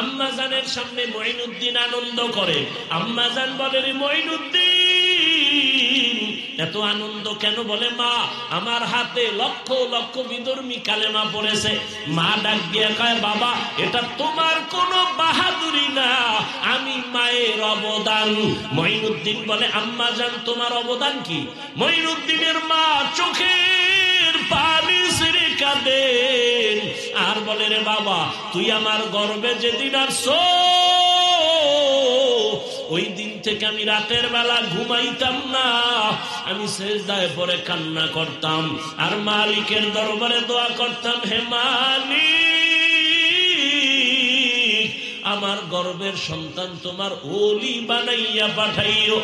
আম্মাজানের সামনে মঈনুদ্দিন আনন্দ করে। আম্মাজান বলে, রে মঈনুদ্দিন এত আনন্দ কেন? বলে, মা আমার হাতে লক্ষ লক্ষ বিধর্মী কালেমা পড়েছে। মা ডাক দিয়ে কয়, বাবা এটা তোমার কোনো বাহাদুরি না, আমি মায়ের অবদান। মঈনুদ্দিন বলে, আম্মাজান তোমার অবদান কি? মঈনুদ্দিনের মা চোখের পানি ছেড়ে কাঁদেন আর বলে, রে বাবা তুই আমার গর্বে যেদিন আসছো ওই দিন থেকে আমি রাতের বেলা ঘুমাইতাম না, আমি সেজদায় পড়ে কান্না করতাম আর মালিকের দরবারে দোয়া করতাম, হে মালিক আমার গর্বের সন্তান তোমার ওলি বানাইয়া পাঠাইও।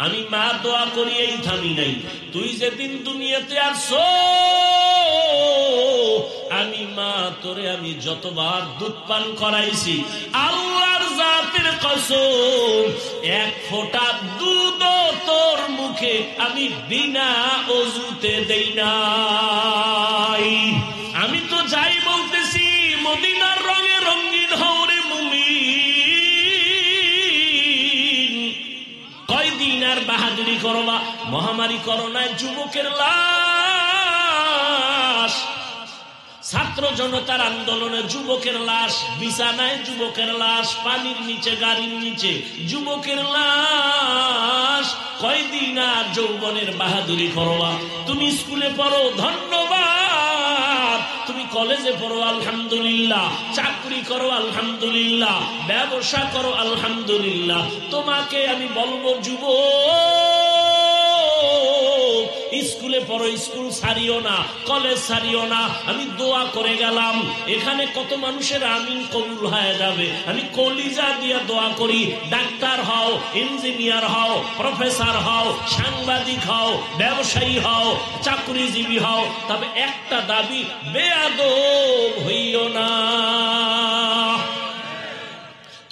আমি মা দোয়া করি এই থামি নাই, তুই যেদিন দুনিয়াতে আসছো আমি মা তোরে আমি যতবার দুধ পান করাইছি আল্লাহর জাতের কসম এক ফোঁটা দুধ তোর মুখে আমি বিনা ওযুতে দেই নাই। আমি তো যাই বলতেছি মদিনার রঙে রঙিন হও রে মুমিন। কয়দিন আর বাহাদুরি করবা? মহামারী করোনায় যুবকের লাশ, ছাত্র জনতার আন্দোলনে যুবকের লাশ, বিছানায় যুবকের লাশ, পানির নিচে গাড়ির নিচে যুবকের লাশ। কয়দিন আর যৌবনের বাহাদুরি করবা? তুমি স্কুলে পড়ো ধন্যবাদ, তুমি কলেজে পড়ো আলহামদুলিল্লাহ, চাকরি করো আলহামদুলিল্লাহ, ব্যবসা করো আলহামদুলিল্লাহ। তোমাকে আমি বলবো যুবক, স্কুলে পড়ো, স্কুল ছাড়িও না, কলেজ ছাড়িও না। আমি দোয়া করে গেলাম, এখানে কত মানুষের আমিন কবুল হয়ে যাবে। আমি কলিজা দিয়া দোয়া করি, ডাক্তার হও, ইঞ্জিনিয়ার হও, প্রফেসর হও, সাংবাদিক হও, ব্যবসায়ী হও, চাকরিজীবী হও, তবে একটা দাবি, বেয়াদব হইও না।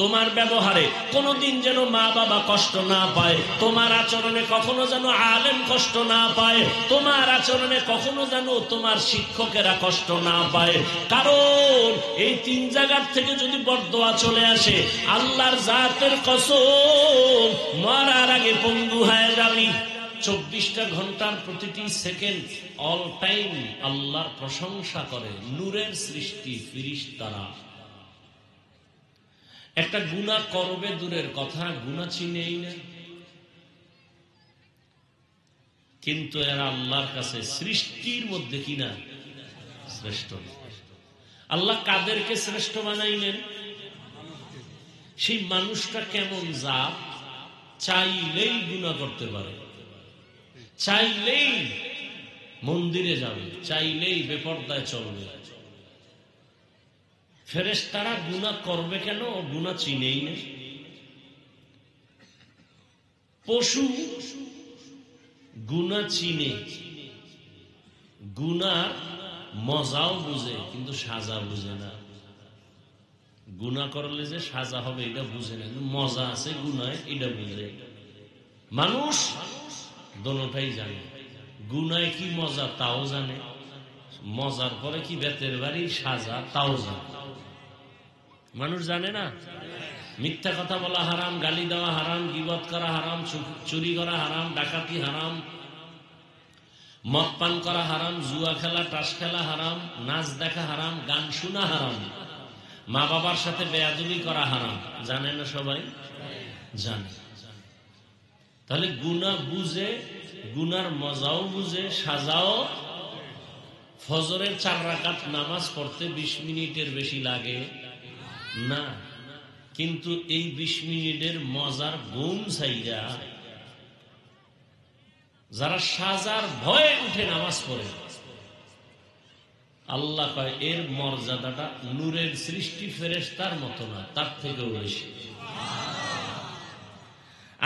তোমার ব্যবহারে কোনোদিন যেন মা বাবা কষ্ট না পায়, তোমার আচরণে কখনো যেন আলেম কষ্ট না পায়, তোমার আচরণে কখনো যেন তোমার শিক্ষকেরা কষ্ট না পায়। কারণ এই তিন জায়গার থেকে যদি বরদোয়া চলে আসে, আল্লাহর জাতের কসম মরার আগে পঙ্গু হয়ে যাবি। 24টা ঘন্টার প্রতিটি সেকেন্ড অল টাইম আল্লাহর প্রশংসা করে নূরের সৃষ্টি ফেরেশতারা। একটা গুনাহ করবে দূরের কথা, গুনাহ চিনেই না, কিন্তু এরা আল্লাহর কাছে সৃষ্টির মধ্যে কিনা শ্রেষ্ঠ। আল্লাহ কাদেরকে শ্রেষ্ঠ বানাইলেন? সেই মানুষটা কেমন জাত, চাইলেই গুনাহ করতে পারে, চাইলেই মন্দিরে যাবে, চাইলেই বেপরদায় চলবে। ফেরেশতারা গুনাহ করবে কেন? গুনাহ চিনেই না। পশু গুনাহ চিনে, গুনার মজাও বুঝে কিন্তু সাজা বুঝে না। গুনাহ করলে যে সাজা হবে এটা বুঝে না, মজা আছে গুনায় এটা বুঝে। মানুষ দোনোটাই জানে, গুনায় কি মজা তাও জানে, মজার পরে কি বেতের বাড়ি সাজা তাও জানে। মানুষ জানে না? মিথ্যা কথা বলা হারাম, গালি দেওয়া হারাম, গীবত করা হারাম, চুরি করা হারাম, ডাকাতি হারাম, মদ পান করা হারাম, জুয়া খেলা তাস খেলা হারাম, নাচ দেখা হারাম, গান শোনা হারাম, মা বাবার সাথে বেয়াদবি করা হারাম। জানে না সবাই? জানে। তাহলে গুনাহ বুঝে, গুনার মজাও বুঝে, সাজাও। ফজরের 4 রাকাত নামাজ পড়তে 20 মিনিটের বেশি লাগে না, কিন্তু এই 20 মিনিটের মজার ঘুম ছাইরা যারা সাজার ভয়ে উঠে নামাজ পড়ে, আল্লাহ কয় এর মর্যাদাটা নূরের সৃষ্টি ফেরেশতার মতো না, তার থেকেও বেশি।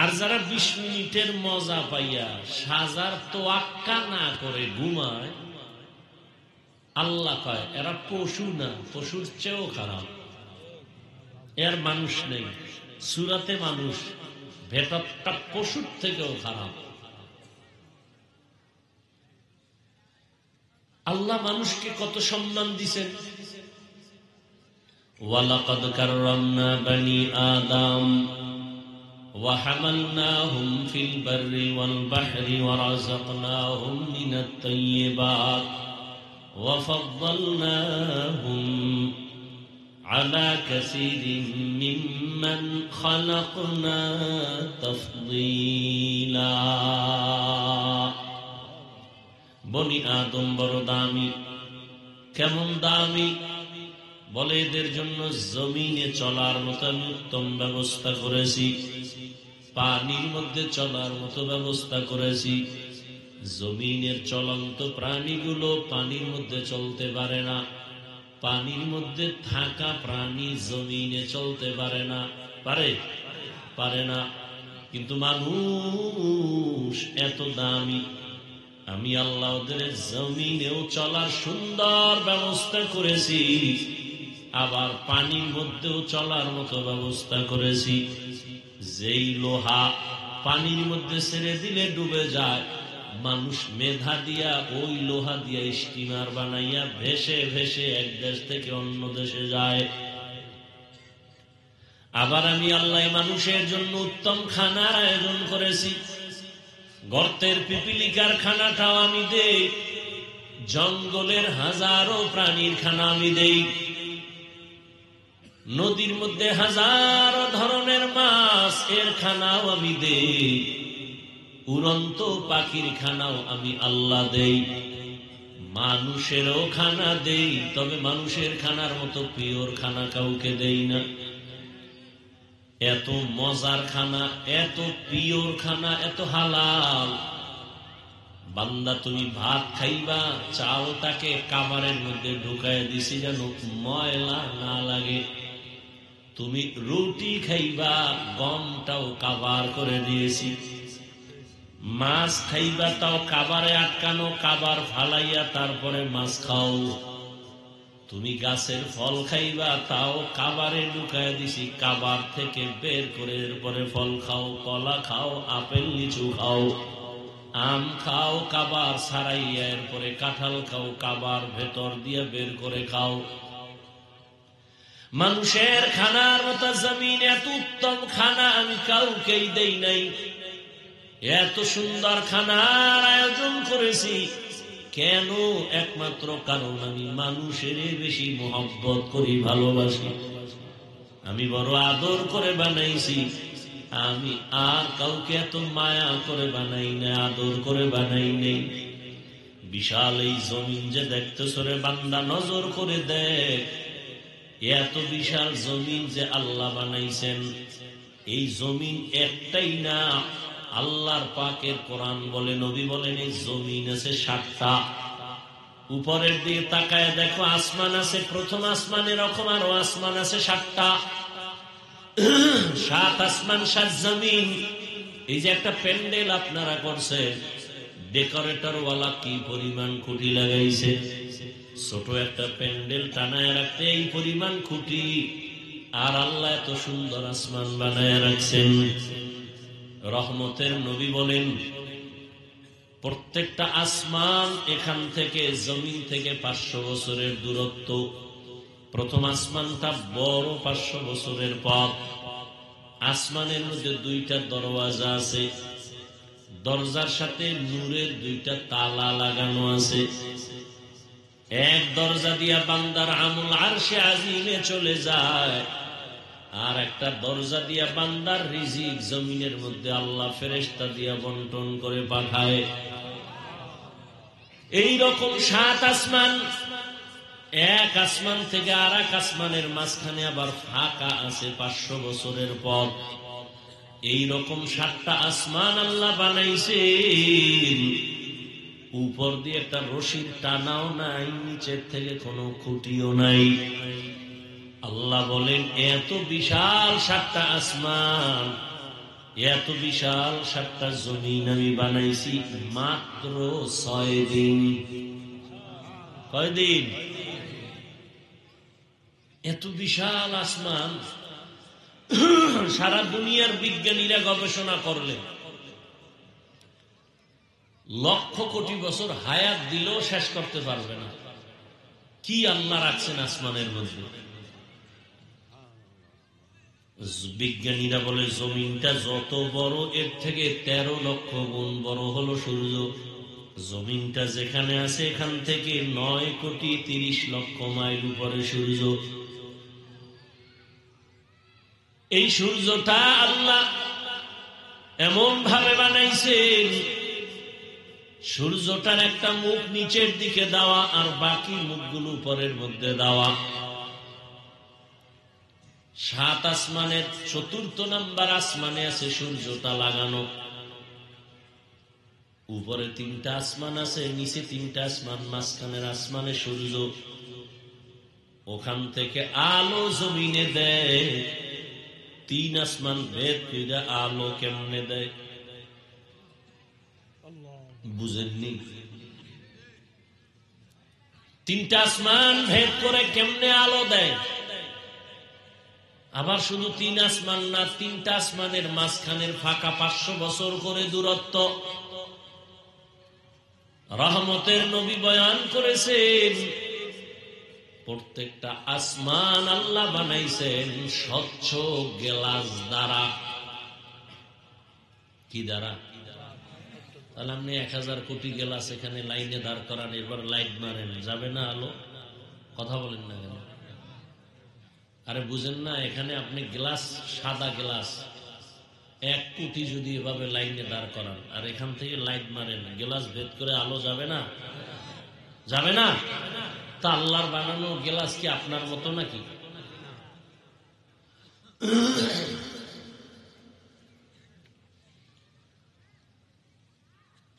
আর যারা 20 মিনিটের মজা পাইয়া সাজার তোয়াক্কা না করে ঘুমায়, আল্লাহ কয় এরা পশু না, পশুর চেয়েও খারাপ। এর মানুষ নেই, সুরাতে মানুষ, ভেতরটা পশুর থেকেও খারাপ। আল্লাহ মানুষকে কত সম্মান দিছেন, ওয়ালাকাদ কাররামনা বানি আদম وحملناهم في البر والبحر ورزقناهم من الطيبات وفضلناهم على كثير ممن خلقنا تفضيلا বনি আদম বড় দামি। কেমন দামি? বলে এদের জন্য জমিনে চলার মতো আমি উত্তম ব্যবস্থা করেছি, পানির মধ্যে চলার মতো ব্যবস্থা করেছি। জমিনের চলন্ত প্রাণীগুলো পানির মধ্যে চলতে পারে না, পানির মধ্যে থাকা প্রাণী জমিনে চলতে পারে না। পারে না। কিন্তু মানুষ এত দামি, আমি আল্লাহ ওদের জমিনেও চলার সুন্দর ব্যবস্থা করেছি, আবার পানির মধ্যেও চলার মতো ব্যবস্থা করেছি। যেই লোহা পানির মধ্যে ছেড়ে দিলে ডুবে যায়, মানুষ মেধা দিয়া ওই লোহা দিয়া স্টিমার বানাইয়া ভেসে ভেসে এক দেশ থেকে অন্য দেশে যায়। আবার আমি আল্লাহ মানুষের জন্য উত্তম খানার আয়োজন করেছি। গর্তের পিপিলিকার খানাটাও আমি দেই, জঙ্গলের হাজারো প্রাণীর খানা আমি দেই, নদীর মধ্যে হাজারো ধরনের মাছ এর খানাও আমি দেই, উড়ন্ত পাখির খানাও আমি আল্লাহ দেই, মানুষেরও খানা দেই। তবে মানুষের খানার মতো পিওর খানা কাউকে দেই না। এত মজার খানা, এত পিওর খানা, এত হালাল। বান্দা তুমি ভাত খাইবা, চালটাকে কাবারের মধ্যে ঢুকায় দিছি যেন ময়লা না লাগে। তুমি রুটি খাইবা, গমটাও কাবার করে দিয়েছি। মাছ খাইবা, তাও কাবারে আটকানো, কাবার ফালাইয়া তারপরে মাছ খাও। তুমি গাছের ফল খাইবা, তাও কাবারে ঢুকায় দিছি, কাবার থেকে বের করে এরপরে ফল খাও। কলা খাও, আপেল লিচু খাও, আম খাও, কাবার ছাড়াইয়া এরপরে কাঁঠাল খাও, কাবার ভেতর দিয়ে বের করে খাও। মানুষের খানার মতো জমিন এত উত্তম খানা আমি কাউকেই দেই নাই। এত সুন্দর খানার আয়োজন করেছি কেন? একমাত্র কারণ আমি মানুষের বেশি মহব্বত করি, ভালোবাসি, আমি বড় আদর করে বানাইছি। আমি আর কাউকে এত মায়া করে বানাই না, আদর করে বানাই নেই। বিশাল এই জমিন যে দেখতেছ রে বান্দা, নজর করে দেখ, এত বিশাল জমিন যে আল্লাহ বানাইছেন। এই জমিন একটাই না, আল্লাহর পাকের কোরআন বলে, নবী বলেন এই জমিন আছে 7টা। উপরের দিকে তাকায় দেখো, আসমান আছে, প্রথম আসমান এরকম আরো আসমান আছে 7টা। 7 আসমান 7 জমিন। এই যে একটা প্যান্ডেল আপনারা করছে, ডেকোরেটর ওয়ালা কি পরিমাণ খুঁটি লাগাইছে। ছোট একটা প্যান্ডেল টানায় রাখতে এই পরিমাণ খুঁটি, আর আল্লাহ এত সুন্দর আসমান বানায় রাখছেন। রহমতের নবী বলেন, প্রত্যেকটা আসমান এখান থেকে, জমিন থেকে 500 বছরের দূরত্ব। প্রথম আসমানটা বড় 500 বছরের পথ। আসমানের মধ্যে 2টা দরওয়াজা আছে, দরজার সাথে নূরের 2টা তালা লাগানো আছে। এক দরজা দিয়া বান্দার আমল আরশে আজিমে চলে যায়, আর একটা দরজা দিয়া বান্দার রিজিক জমিনের মধ্যে আল্লাহ ফেরেশতা দিয়া বন্টন করে পাঠায়। এই রকম 7 আসমান, এক আসমান থেকে আর এক আসমানের মাঝখানে আবার ফাঁকা আছে 500 বছরের পর। এই রকম 7টা আসমান আল্লাহ বানাইছে। উপর দিয়ে একটা রশির টানাও নাই, নিচের থেকে কোনো খুঁটিও নাই। আল্লাহ বলেন, এত বিশাল 7টা আসমান, এত বিশাল 7টা জমিন আমি বানাইছি মাত্র 6 দিন। কয়দিন? এত বিশাল আসমান সারা দুনিয়ার বিজ্ঞানীরা গবেষণা করলেন, লক্ষ কোটি বছর হায়াত দিলেও শেষ করতে পারবে না। কি আল্লাহ রাখছেন আসমানের মধ্যে! বিজ্ঞানীরা বলে জমিনটা যত বড় এর থেকে 13 লক্ষ গুণ বড় হলো সূর্য। জমিনটা যেখানে আছে এখান থেকে 9,30,00,000 মাইল উপরে সূর্য। এই সূর্যটা আল্লাহ এমন ভাবে বানাইছেন, সূর্যটার একটা মুখ নিচের দিকে দেওয়া আর বাকি মুখগুলো উপরের মধ্যে দেওয়া। 7 আসমানের 4th নাম্বার আসমানে আছে সূর্যটা লাগানো। উপরে 3টা আসমান আছে, নিচে 3টা আসমান, মাঝখানের আসমানে সূর্য। ওখান থেকে আলো জমিনে দেয়। 3 আসমান ভেদ করে আলো কেমনে দেয় বুঝেননি? 3টা আসমান ভেদ করে কেমনে আলো দেয়? আবার শুধু 3 আসমান না, 3টা আসমানের মাঝখানের ফাঁকা 500 বছর করে দূরত্ব। রহমতের নবী বয়ান করেছেন, প্রত্যেকটা আসমান আল্লাহ বানাইছেন স্বচ্ছ গ্লাস দ্বারা। কি দ্বারা? তাহলে আপনি 1000 কোটি গ্লাস এখানে লাইনে দাঁড় করান, এবার লাইট মারেন, যাবে না আলো? কথা বলেন না কেন? আরে বুঝেন না, এখানে আপনি গ্লাস, সাদা গ্লাস 1 কোটি যদি এভাবে লাইনে দাঁড় করান আর এখান থেকে লাইট মারেন, গ্লাস ভেদ করে আলো যাবে না? যাবে না? তা আল্লাহর বানানো গ্লাস কি আপনার মতো নাকি?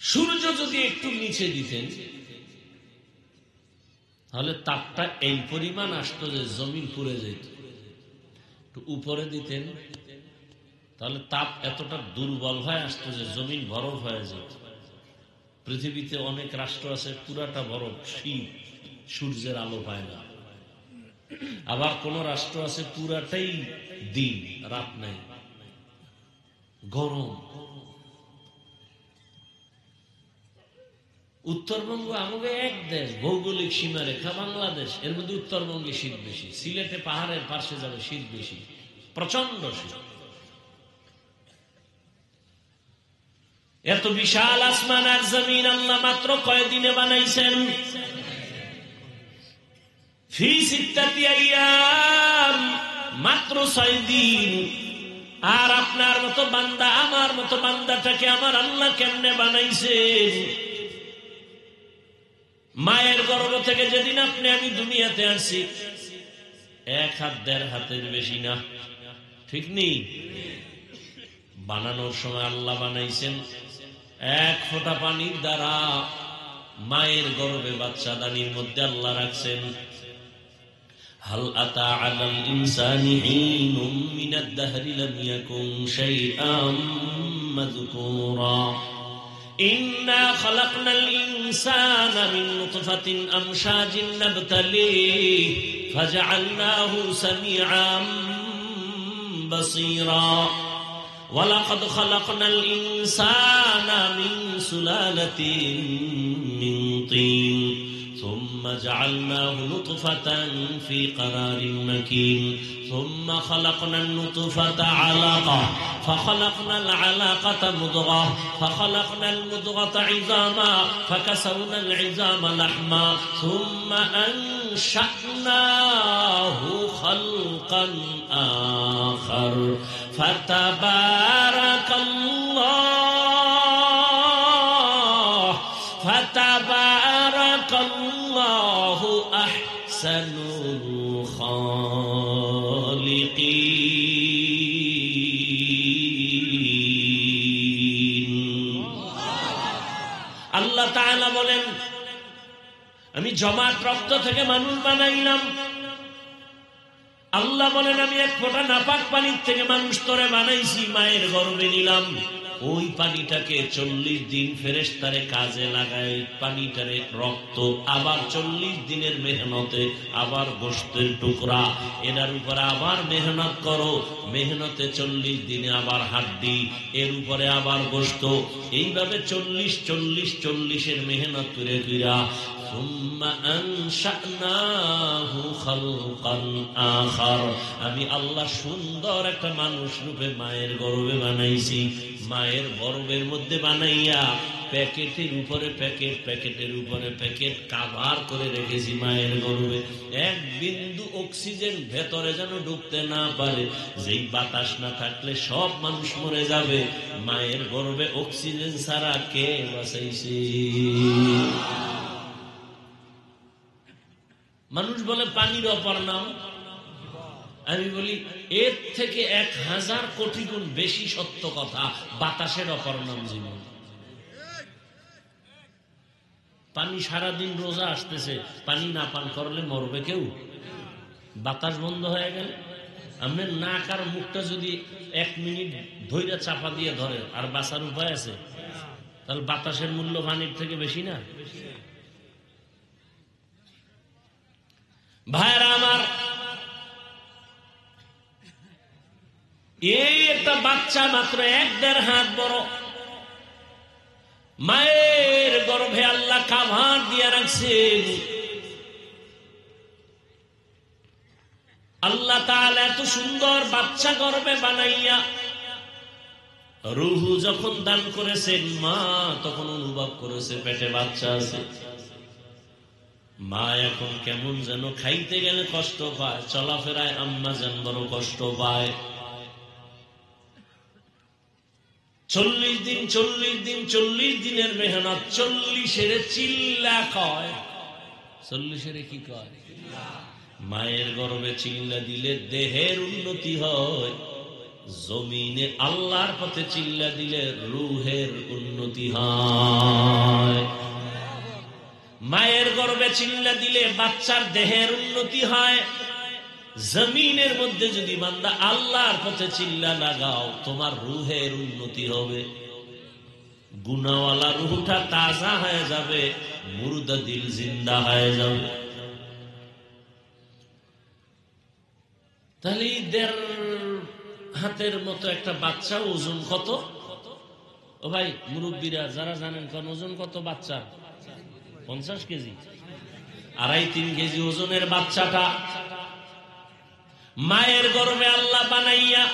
সূর্য যদি একটু নিচে দিতেন তাহলে তাপটা এই পরিমাণ আসতো যে জমিন পুড়ে যেত। একটু উপরে দিতেন তাহলে তাপ এতটা দুর্বল হয়ে আসতো যে জমিন বরফ হয়ে যেত। পৃথিবীতে অনেক রাষ্ট্র আছে পুরাটা বরফ, শীত, সূর্যের আলো পায় না। আবার কোন রাষ্ট্র আছে পুরাটাই দিন, রাত নাই, গরম। উত্তরবঙ্গ আমাকে এক দেশ, ভৌগোলিক সীমারেখা বাংলাদেশ, এর মধ্যে উত্তরবঙ্গে শীত বেশি, সিলেটে পাহাড়ের পাশে যাবে শীত বেশি, প্রচন্ড শীত। এত বিশাল আসমান আর জমিন আল্লাহ মাত্র কয়দিনে বানাইছেন? ফি সিত্তাতি আইয়াম, মাত্র 6 দিন। আর আপনার মতো বান্দা, আমার মতো বান্দাটাকে আমার আল্লাহ কেমনে বানাইছেন? মায়ের গর্ভ থেকে যেদিন আপনি আমি দুনিয়াতে আসছি, 1 হাত 1.5 হাতের বেশি না, ঠিক নেই? বানানোর সময় আল্লাহ বানাইছেন 1 ফোঁটা পানির দ্বারা। মায়ের গর্ভে বাচ্চাদানির মধ্যে আল্লাহ রাখছেন। হাল আতা আলাল ইনসানি হিনুম মিনাদ দাহরি লাম ইয়াকুন শাইআম মাযকুরা ইন্না খালাকনাল ইনসানা মিন নুতফাতিন আমশাজিন নাবতালিহি ফাজআলনাহু সামিআম বাসীরা ওয়ালাকাদ খালাকনাল ইনসানা মিন সুলালাতিন মিন তিন ثم جعلناه نطفة في قرار مكين ثم خلقنا النطفة علقة فخلقنا العلاقة مضغة فخلقنا المضغة عظاما فكسونا العظام لحما ثم أنشأناه خلقا آخر فتبارك الله الله أحسن الخالقين। আল্লাহ তাআলা বলেন, আমি জমাট রক্ত থেকে মানুষ বানাইলাম। আল্লাহ বলেন, আমি 1 ফোঁটা নাপাক পানির থেকে মানুষ তরে বানাইছি, মায়ের গর্ভে নিলাম। ওই পানিটাকে 40 দিন ফেরেশতারে কাজে লাগায়, পানিটারে রক্ত, আবার 40 দিনের মেহনতে আবার গোশতের টুকরা, এর উপরে আবার মেহনত করো, মেহনতে 40 দিনে আবার হাড্ডি, এর উপরে আবার গোশত, এইভাবে 40 এর মেহনত করে কইরা সুম্মা আনশানাহু খালকান আখার, আমি আল্লাহ সুন্দর একটা মানুষ রূপে মায়ের গর্ভে বানাইছি। মায়ের গর্ভের মধ্যে বানাইয়া প্যাকেটের উপরে প্যাকেট, প্যাকেটের উপরে প্যাকেট কাভার করে রেখেছি মায়ের গর্ভে। এক বিন্দু অক্সিজেন ভেতরে যেন ঢুকতে না পারে। যেই বাতাস না থাকলে সব মানুষ মরে যাবে, মায়ের গর্ভে অক্সিজেন ছাড়া কে বাঁচাইছে? মানুষ বলে পানির অপর নাম, আমি বলি এর থেকে 1000 কোটি গুণ বেশি সত্য কথা, বাতাসের অপর নাম জীবন। পানি সারাদিন রোজা আসতেছে, পানি না পান করলে মরবে কেউ? বাতাস বন্ধ হয়ে গেলে আপনার নাক আর মুখটা যদি 1 মিনিট ধৈর্য চাপা দিয়ে ধরে, আর বাঁচার উপায় আছে? তাহলে বাতাসের মূল্য পানির থেকে বেশি না? ভাইরা আমার, এই একটা বাচ্চা মাত্র 1-1.5 হাত বড়, মায়ের গর্ভে আল্লাহ কাভার দিয়ে রাখছেন। আল্লাহ তাআলা এত সুন্দর বাচ্চা গর্ভে বানাইয়া রূহ যখন দান করেছেন, মা তখন অনুভব করেছে পেটে বাচ্চা আছে। মা এখন কেমন যেন খাইতে গেলে কষ্ট পায়, চলাফেরায় আম্মা যেন বড় কষ্ট পায়। 40 দিনের মেহনত, 40 চিল্লা কয়। 40 কি কয়? মায়ের গর্ভে চিল্লা দিলে দেহের উন্নতি হয়, জমিনে আল্লাহর পথে চিল্লা দিলে রূহের উন্নতি হয়। মায়ের গর্ভে চিল্লা দিলে বাচ্চার দেহের উন্নতি হয়। জমিনের মধ্যে যদি বান্দা আল্লাহর পথে চিল্লা লাগাও, তোমার রূহের উন্নতি হবে। গুনাহওয়ালা রূহটা তাজা হয়ে যাবে, মুর্দা দিল জিন্দা হয়ে যাবে। তাহলে 1.5 হাতের মতো একটা বাচ্চা ওজন কত? ও ভাই মুরব্বীরা যারা জানেন, কোন ওজন কত বাচ্চা? 50 কেজি, 2.5-3 কেজি ওজনের বাচ্চাটা মায়ের গর্ভে আল্লাহ বানাইয়া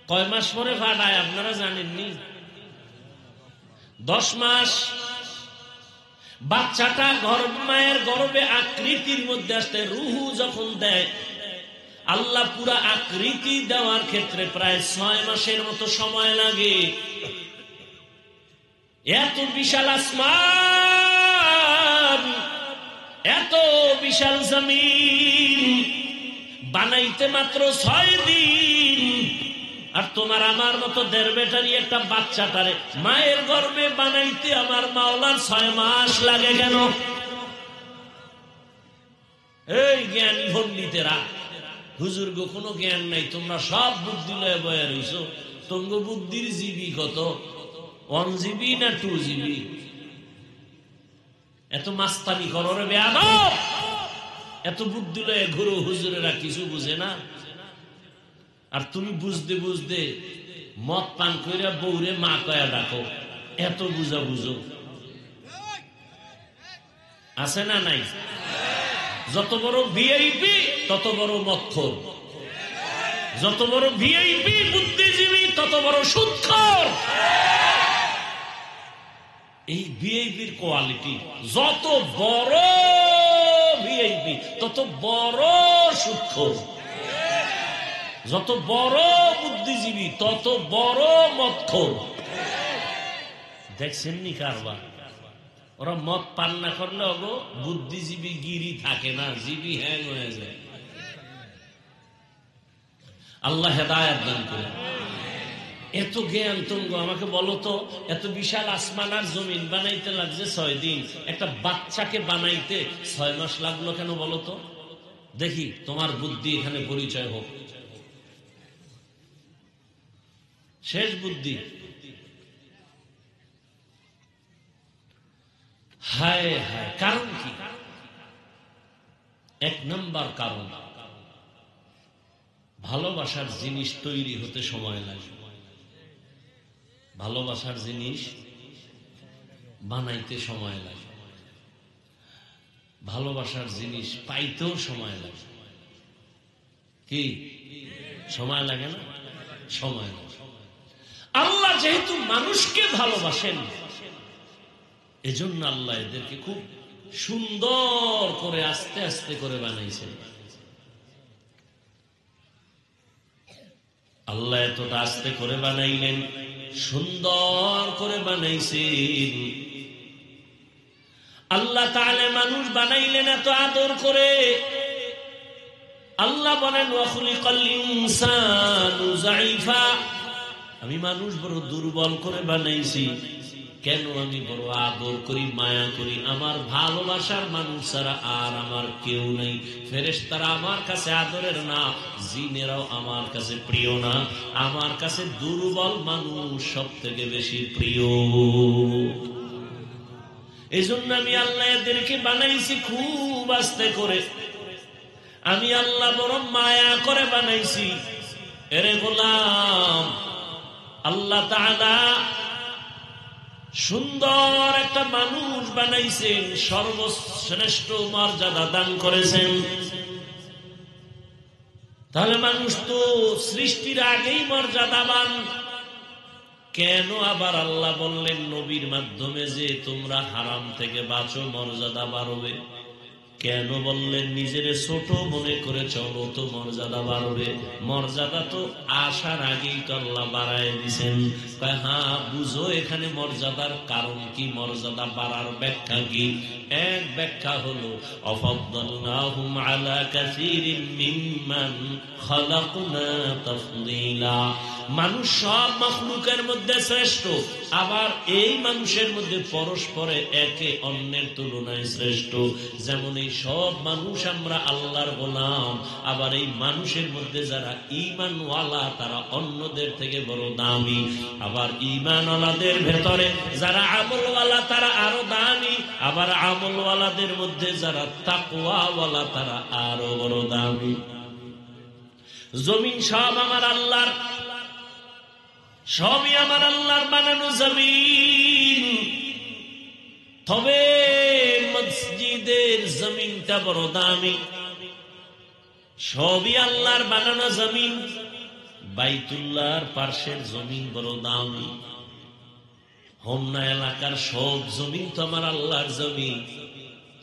কয় মাস পরে ফাটায় আপনারা জানেননি? 10 মাস। বাচ্চাটা মায়ের গর্ভে আকৃতির মধ্যে আসতে রূহ যখন দেয়, আল্লাহ পুরা আকৃতি দেওয়ার ক্ষেত্রে প্রায় 6 মাসের মতো সময় লাগে। এত বিশাল আসমান, এত বিশাল জমিন বানাইতে মাত্র 6 দিন। আর তোমার আমার মতো 1.5 বেটারি একটা বাচ্চাটারে মায়ের গর্ভে বানাইতে আমার মাওলার 6 মাস লাগে কেন? এই জ্ঞানী পণ্ডিতেরা, হুজুর গো কোনো জ্ঞান নাই, তোমরা সব বুদ্ধি লয়ে বয়ে রইছো। তোমরা বুদ্ধির জিবি কত? 1 জিবি না 2 জিবি? এত মাস্তানি করো রে বেয়াদব, এত বুদ্ধি লয়ে ঘুরো, হুজুরেরা কিছু বুঝে না। আর তুমি বুঝতে বুঝতে মদ পান কইরা বউরে মা কয়া ডাকো, এত বুঝা বুঝো আছে না নাই? যত বড় ভিআইপি তত বড় মদখোর, যত বড় ভিআইপি বুদ্ধিজীবী তত বড় সুদখোর। এই ভিআইপির কোয়ালিটি, যত বড় ভিআইপি তত বড় সুদখোর, যত বড় বুদ্ধিজীবী তত বড় মদখোর। দেখছেন নি কারবার? ওরা মদ পান না করলে ওগো বুদ্ধিজীবী গিরি থাকে না, জীবী হ্যাং হয়ে যায়। আল্লাহ হেদায়েত দান করেন। এত জ্ঞান তুঙ্গ, আমাকে বলো তো, এত বিশাল আসমান আর জমিন বানাইতে লাগছে 6 দিন, একটা বাচ্চাকে বানাইতে 6 মাস লাগলো কেন বলো তো? দেখি তোমার বুদ্ধি এখানে পরিচয় হোক। শেষ বুদ্ধি। হায় হায়, কারণ কি? 1 নম্বর কারণ, ভালোবাসার জিনিস তৈরি হতে সময় লাগে, ভালোবাসার জিনিস বানাইতে সময় লাগে। ভালোবাসার জিনিস পাইতেও সময় লাগে। কি সময় লাগে না? সময় লাগে। আল্লাহ যেহেতু মানুষকে ভালোবাসেন, এজন্য আল্লাহ এদেরকে খুব সুন্দর করে আস্তে আস্তে করে বানাইছেন। আল্লাহ এতটা আস্তে করে বানাইলেন, সুন্দর করে বানাইছেন। আল্লাহ তাআলা মানুষ বানাইলেন এত আদর করে। আল্লাহ বলেন ওয়া খুলিকাল ইনসানু যায়ীফা, আমি মানুষ বড় দুর্বল করে বানাইছি। কেন? আমি বড় আদর করি, মায়া করি। আমার ভালোবাসার মানুষ ছাড়া আর আমার কেউ নেই। ফেরেশতারা আমার কাছে আদরের না, জিনেরাও আমার কাছে প্রিয় না। আমার কাছে দুর্বল মানুষ সব থেকে বেশি প্রিয়। এই জন্য আমি আল্লাহ এদেরকে বানাইছি খুব আস্তে করে। আমি আল্লাহ বড় মায়া করে বানাইছি। এরে গোলাম, আল্লাহ তাআলা সুন্দর একটা মানুষ বানাইছেন, সর্বশ্রেষ্ঠ মর্যাদা দান করেছেন। তাহলে মানুষ তো সৃষ্টির আগেই মর্যাদাবান। কেন আবার আল্লাহ বললেন নবীর মাধ্যমে যে তোমরা হারাম থেকে বাঁচো, মর্যাদা বাড়বে? কেন বললেন? নিজের ছোট মনে করে চলো তো মর্যাদা বাড়বে। মর্যাদা তো আসার আগেই তো আল্লাহ বাড়ায় দিছেন। হ্যাঁ বুঝো এখানে মর্যাদার কারণ কি, মর্যাদা বাড়ার ব্যাখ্যা কি? এক ব্যাখ্যা হলো আফাদদালনাহুম আলা কাসীরিন মিম্মান খালাকনা তাফদীলা। মানুষ সব মাখলুকের মধ্যে শ্রেষ্ঠ, আবার এই মানুষের মধ্যে পরস্পরে একে অন্যের তুলনায় শ্রেষ্ঠ। যেমন এই সব মানুষ আমরা আল্লাহর গোলাম, আবার এই মানুষের মধ্যে যারা ঈমানওয়ালা তারা অন্যদের থেকে বড় দামি। আবার ঈমানওয়ালাদের ভেতরে যারা আমলওয়ালা তারা আরো দামি। আবার আমলওয়ালাদের মধ্যে যারা তাকওয়াওয়ালা তারা আরো বড় দামি। জমিন সব আমার আল্লাহর, সবই আমার আল্লাহর বানানো জমিন। তবে মসজিদের জমিনটা বড় দামি। সবই আল্লাহর বানানো জমিন। বাইতুল্লাহর পার্শ্বের জমিন বড় দামি। হোমনা এলাকার সব জমিন তো আমার আল্লাহর জমিন।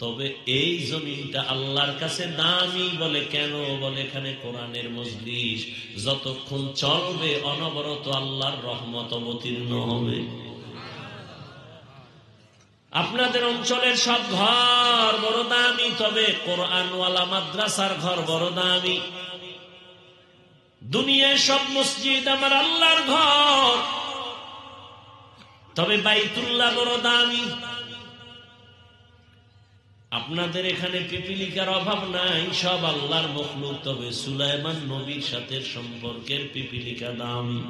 তবে এই জমিনটা আল্লাহর কাছে দামি বলে কেন? বলে এখানে কোরআনের মজলিস যতক্ষণ চলবে অনবরত আল্লাহর রহমত অবতীর্ণ হবে। আপনাদের অঞ্চলের সব ঘর বড় দামি, তবে কোরআনওয়ালা মাদ্রাসার ঘর বড় দামি। দুনিয়ায় সব মসজিদ আমার আল্লাহর ঘর, তবে বাইতুল্লাহ বড় দামি। আপনাদের এখানে পিপিলিকার অভাব নাই, সব আল্লাহর মখলুক। তবে সুলাইমান নবীর সাথে সম্পর্কের পিপিলিকা দামি।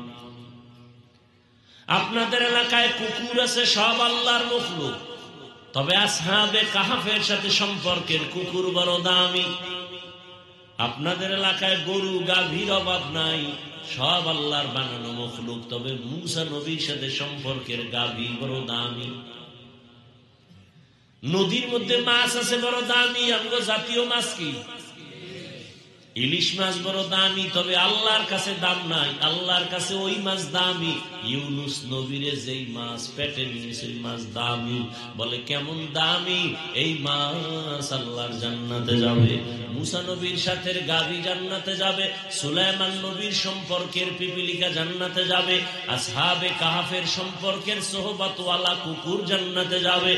আপনাদের এলাকায় কুকুর আছে, সব আল্লাহর মখলুক। তবে আসহাবে কাহাফের সাথে সম্পর্কের কুকুর বড় দামি। আপনাদের এলাকায় গরু গাভীর অভাব নাই, সব আল্লাহর বানানো মখলুক। তবে মূসা নবীর সাথে সম্পর্কের গাভী বড় দামি। নদীর মধ্যে মাছ আছে বড় দামি। আমগো জাতীয় মাছ কি? ইলিশ মাছ বড় দামি। তবে আল্লাহর কাছে দাম নাই, আল্লাহর কাছে ওই মাছ দামি। ইউনুস নবীরে যেই মাছ পেটে নিয়েছে মাছ দামি। বলে কেমন দামি? এই মাছ আল্লাহর জান্নাতে যাবে। মুসা নবীর সাথে গাভী জান্নাতে যাবে। সুলাইমান নবীর সম্পর্কের পিপিলিকা জান্নাতে যাবে। আসহাবে কাহাফের সম্পর্কের সোহবতওয়ালা কুকুর জান্নাতে যাবে।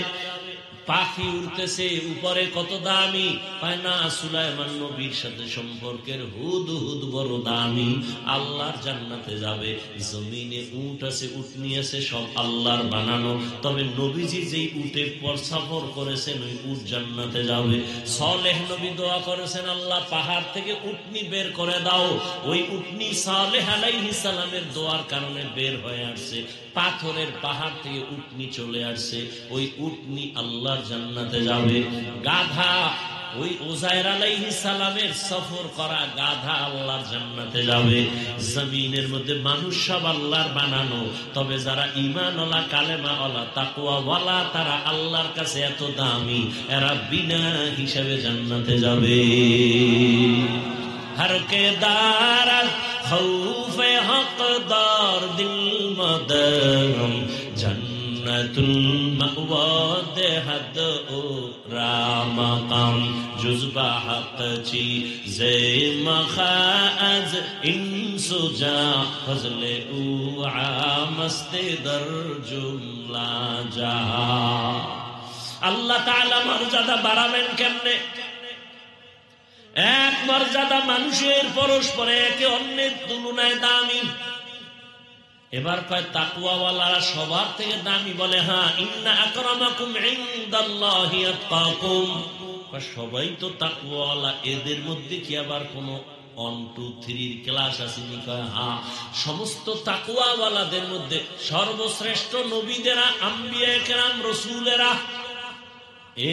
পাখি উড়তেছে উপরে, কত দামি? পায় না। সুলাইমান নবীর সাথে সম্পর্কের হুদহুদ বড় দামি, আল্লাহর জান্নাতে যাবে। জমিনে উট আছে, উটনি আছে, সব আল্লাহর বানানো। তবে নবীজি যেই উটে সফর করেছেন ওই উট জান্নাতে যাবে। সালেহ নবী দোয়া করেছেন, আল্লাহ পাহাড় থেকে উটনি বের করে দাও। ওই উটনি সালেহ আলাইহিস সালামের দোয়ার কারণে বের হয়ে আসছে। পাথরের পাহাড় থেকে উটনি চলে আসছে। ওই উটনি আল্লাহর জান্নাতে যাবে। গাধা ওই উযাইর আলাইহিস সালামের সফর করা গাধা আল্লাহর জান্নাতে যাবে। জমিনের মধ্যে মানুষ সব আল্লাহর বানানো, তবে যারা ঈমানওয়ালা, কালেমাওয়ালা, তাকওয়াওয়ালা, তারা আল্লাহর কাছে এত দামি, এরা বিনা হিসাবে জান্নাতে যাবে। हर के दार खौफे हकदार दिल मदरम जन्नतुल मअवा दे हद ओ रामकाम जुज़बा हक ची जे मखाज इंसुजा फजले उ आमस्ते दर जुमला जहा। अल्लाह ताआला मर्यादा बाড়াবেন কেমনে? এক মর্যাদা মানুষের পরস্পরে একে অন্যের তুলনায় দামি। এবার কয় তাকওয়াওয়ালারা সবার থেকে দামি, বলে হ্যাঁ, ইন্না আকরামাকুম ইনদাল্লাহি আতকাকুম। সবাই তো তাকওয়াওয়ালা, এদের মধ্যে কি আবার কোনো 1 2 3 ক্লাস আসেনি? কয় হ্যাঁ, সমস্ত তাকওয়াওয়ালাদের মধ্যে সর্বশ্রেষ্ঠ নবীদেরা, আম্বিয়ায়ে কেরাম, রাসূলেরা,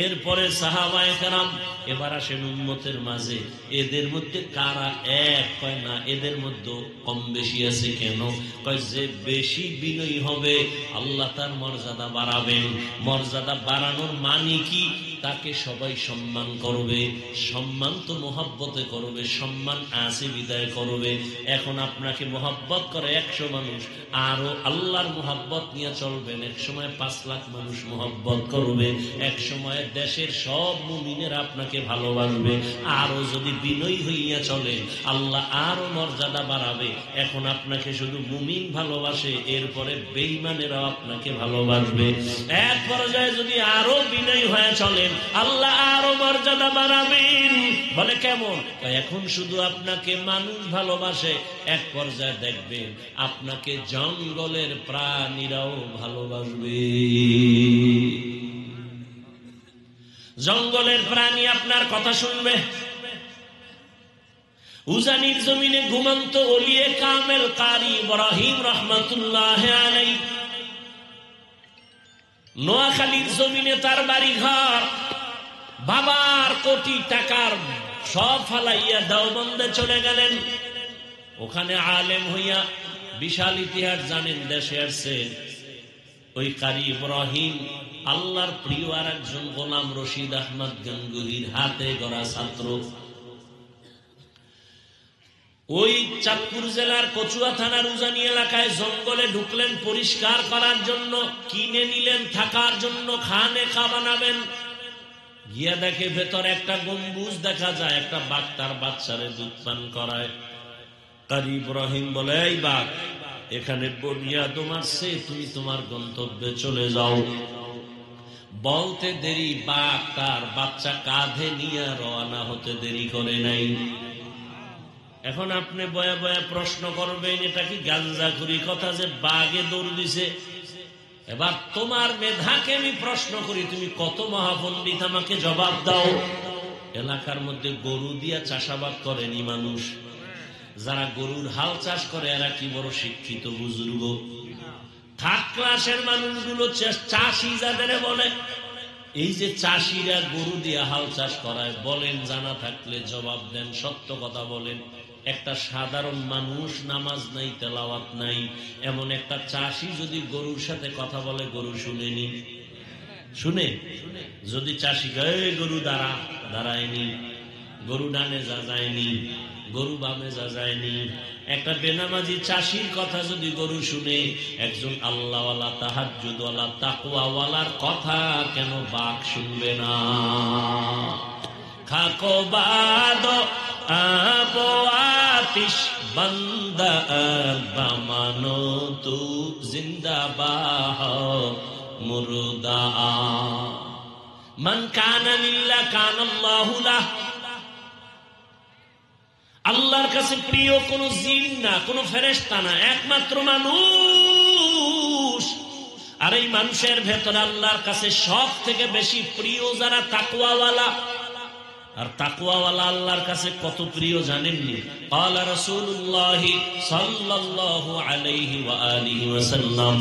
এরপরে সাহাবায়ে কেরাম, এবার আসেন উম্মতের মাঝে। এদের মধ্যে কারা এক? কয় না, এদের মধ্যে কম বেশি আছে। কেন? কয় যে বেশি বিনয়ী হবে আল্লাহ তার মর্যাদা বাড়াবেন। মর্যাদা বাড়ানোর মানে কি? তাকে সবাই সম্মান করবে। সম্মান তো মোহাব্বতে করবে, সম্মান আছে বিদায় করবে। এখন আপনাকে মোহাব্বত করে 100 মানুষ, আরো আল্লাহর মোহাব্বত নিয়ে চলবেন। এক সময় 5 লাখ মানুষ মোহাব্বত করবে, এক সময় দেশের সব মুমিনেরা আপনাকে ভালোবাসবে। আরো যদি বিনয়ী হইয়া চলেন, আল্লাহ আরো মর্যাদা বাড়াবে। এখন আপনাকে শুধু মুমিন ভালোবাসে, এরপরে বেঈমানেরাও আপনাকে ভালোবাসবে। এক পর্যায়ে যদি আরো বিনয়ী হয়ে চলেন, আল্লাহ আরো মর্যাদা বাড়াবেন। বলে কেমন? এখন শুধু আপনাকে মানুষ ভালোবাসে, এক পর্যায়ে দেখবেন আপনাকে জঙ্গলের প্রাণীরাও ভালোবাসবে। জঙ্গলের প্রাণী আপনার কথা শুনবে। উজানির জমিনে ঘুমন্ত ওলিয়ে কামেল কারি ইব্রাহিম রাহমাতুল্লাহ আলাইহি, নোয়াখালীর জমিনে তার বাড়ি ঘর, বাবার কোটি টাকার সব ফালাইয়া দেওবন্দে চলে গেলেন। ওখানে আলেম হইয়া বিশাল ইতিহাস জানেন, দেশে আসছেন। ওই কারি ইব্রাহিম আল্লাহর প্রিয় আর একজন গোলাম রশিদ আহমদ গঙ্গুহির হাতে গড়া ছাত্র। ওই চাঁদপুর জেলার কচুয়া থানার উজানি এলাকায় জঙ্গলে ঢুকলেন পরিষ্কার করার জন্য, কিনে নিলেন থাকার জন্য, খানে খা বানাবেন। গিয়া দেখে ভেতর একটা গম্বুজ দেখা যায়, একটা বাঘ তার বাচ্চারে দুধ পান করায়। কারি ইব্রাহিম বলে, এই বাঘ, এখানে বুনিয়াদ মারছে, তুমি তোমার গন্তব্যে চলে যাও। বলতে দেরি, বাঘ তার বাচ্চা কাঁধে নিয়ে রওনা হতে দেরি করে নাই। এখন আপনি বয়া বয়া প্রশ্ন করবেন, এটা কি গাঞ্জাখুরি কথা যে বাঘে দৌড় দিছে? এবার তোমার মেধাকে আমি প্রশ্ন করি, তুমি কত মহাপণ্ডিত, আমাকে জবাব দাও। এলাকার মধ্যে গরু দিয়া চাষাবাদ করেনি মানুষ? যারা গরুর হাল চাষ করে এরা কি বড় শিক্ষিত বুজুর্গ? থার্ড ক্লাসের মানুষগুলো চাষি যাদের বলে, এই যে চাষিরা গরু দিয়া হাল চাষ করায়, বলেন জানা থাকলে জবাব দেন, সত্য কথা বলেন। একটা সাধারণ মানুষ, নামাজ নাই, তেলাওয়াত নাই, এমন একটা চাষি যদি গরুর সাথে কথা বলে, গরু শুনেনি? শুনে? যদি চাষি গায়ে গরু দাঁড়া, দাঁড়ায়নি, গরু ডানে যা যায়নি, গরু বামে যা যায়নি। একটা বেনামাজি চাষির কথা যদি গরু শুনে, একজন আল্লাহওয়ালা, তাহাজ্জুদওয়ালা, তাকওয়াওয়ালার কথা কেন বাঘ শুনবে না? খাকো বাদ আবো আতিশ বান্দা বামানো তু জিন্দাবাহ মুরদা মান কানা লিল্লাহ কানাল্লাহু লাহ। আল্লাহর কাছে প্রিয় কোন জিন না, কোন ফেরেশতা না, একমাত্র মানুষ। আর এই মানুষের ভেতরে আল্লাহর কাছে সব থেকে বেশি প্রিয় যারা তাকওয়াওয়ালা, আর তাকওয়াওয়ালা আল্লাহর কাছে কত প্রিয় জানেননি? ক্বালা রাসূলুল্লাহ সাল্লাল্লাহু আলাইহি ওয়া আলিহি ওয়াসাল্লাম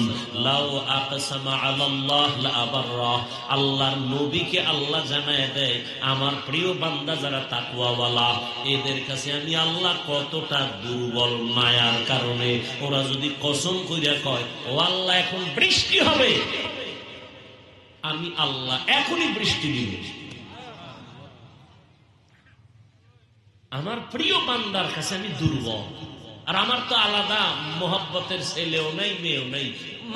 লাউ আকসামা আলাল্লাহ লা আবাররা। আল্লাহর নবীকে আল্লাহ জানায় দেয়, আমার প্রিয় বান্দা যারা তাকওয়াওয়ালা, এদের কাছে আমি আল্লাহ কতটা দুর্বল মায়ার কারণে ওরা যদি কসম কইরা কয়, ও আল্লাহ এখন বৃষ্টি হবে, আমি আল্লাহ এখনই বৃষ্টি দিব। আমার প্রিয় বান্দার কাছে আমি দুর্বল। আর আমার তো আলাদা মোহাব্বতের ছেলেও নাই, মেয়েও নাই,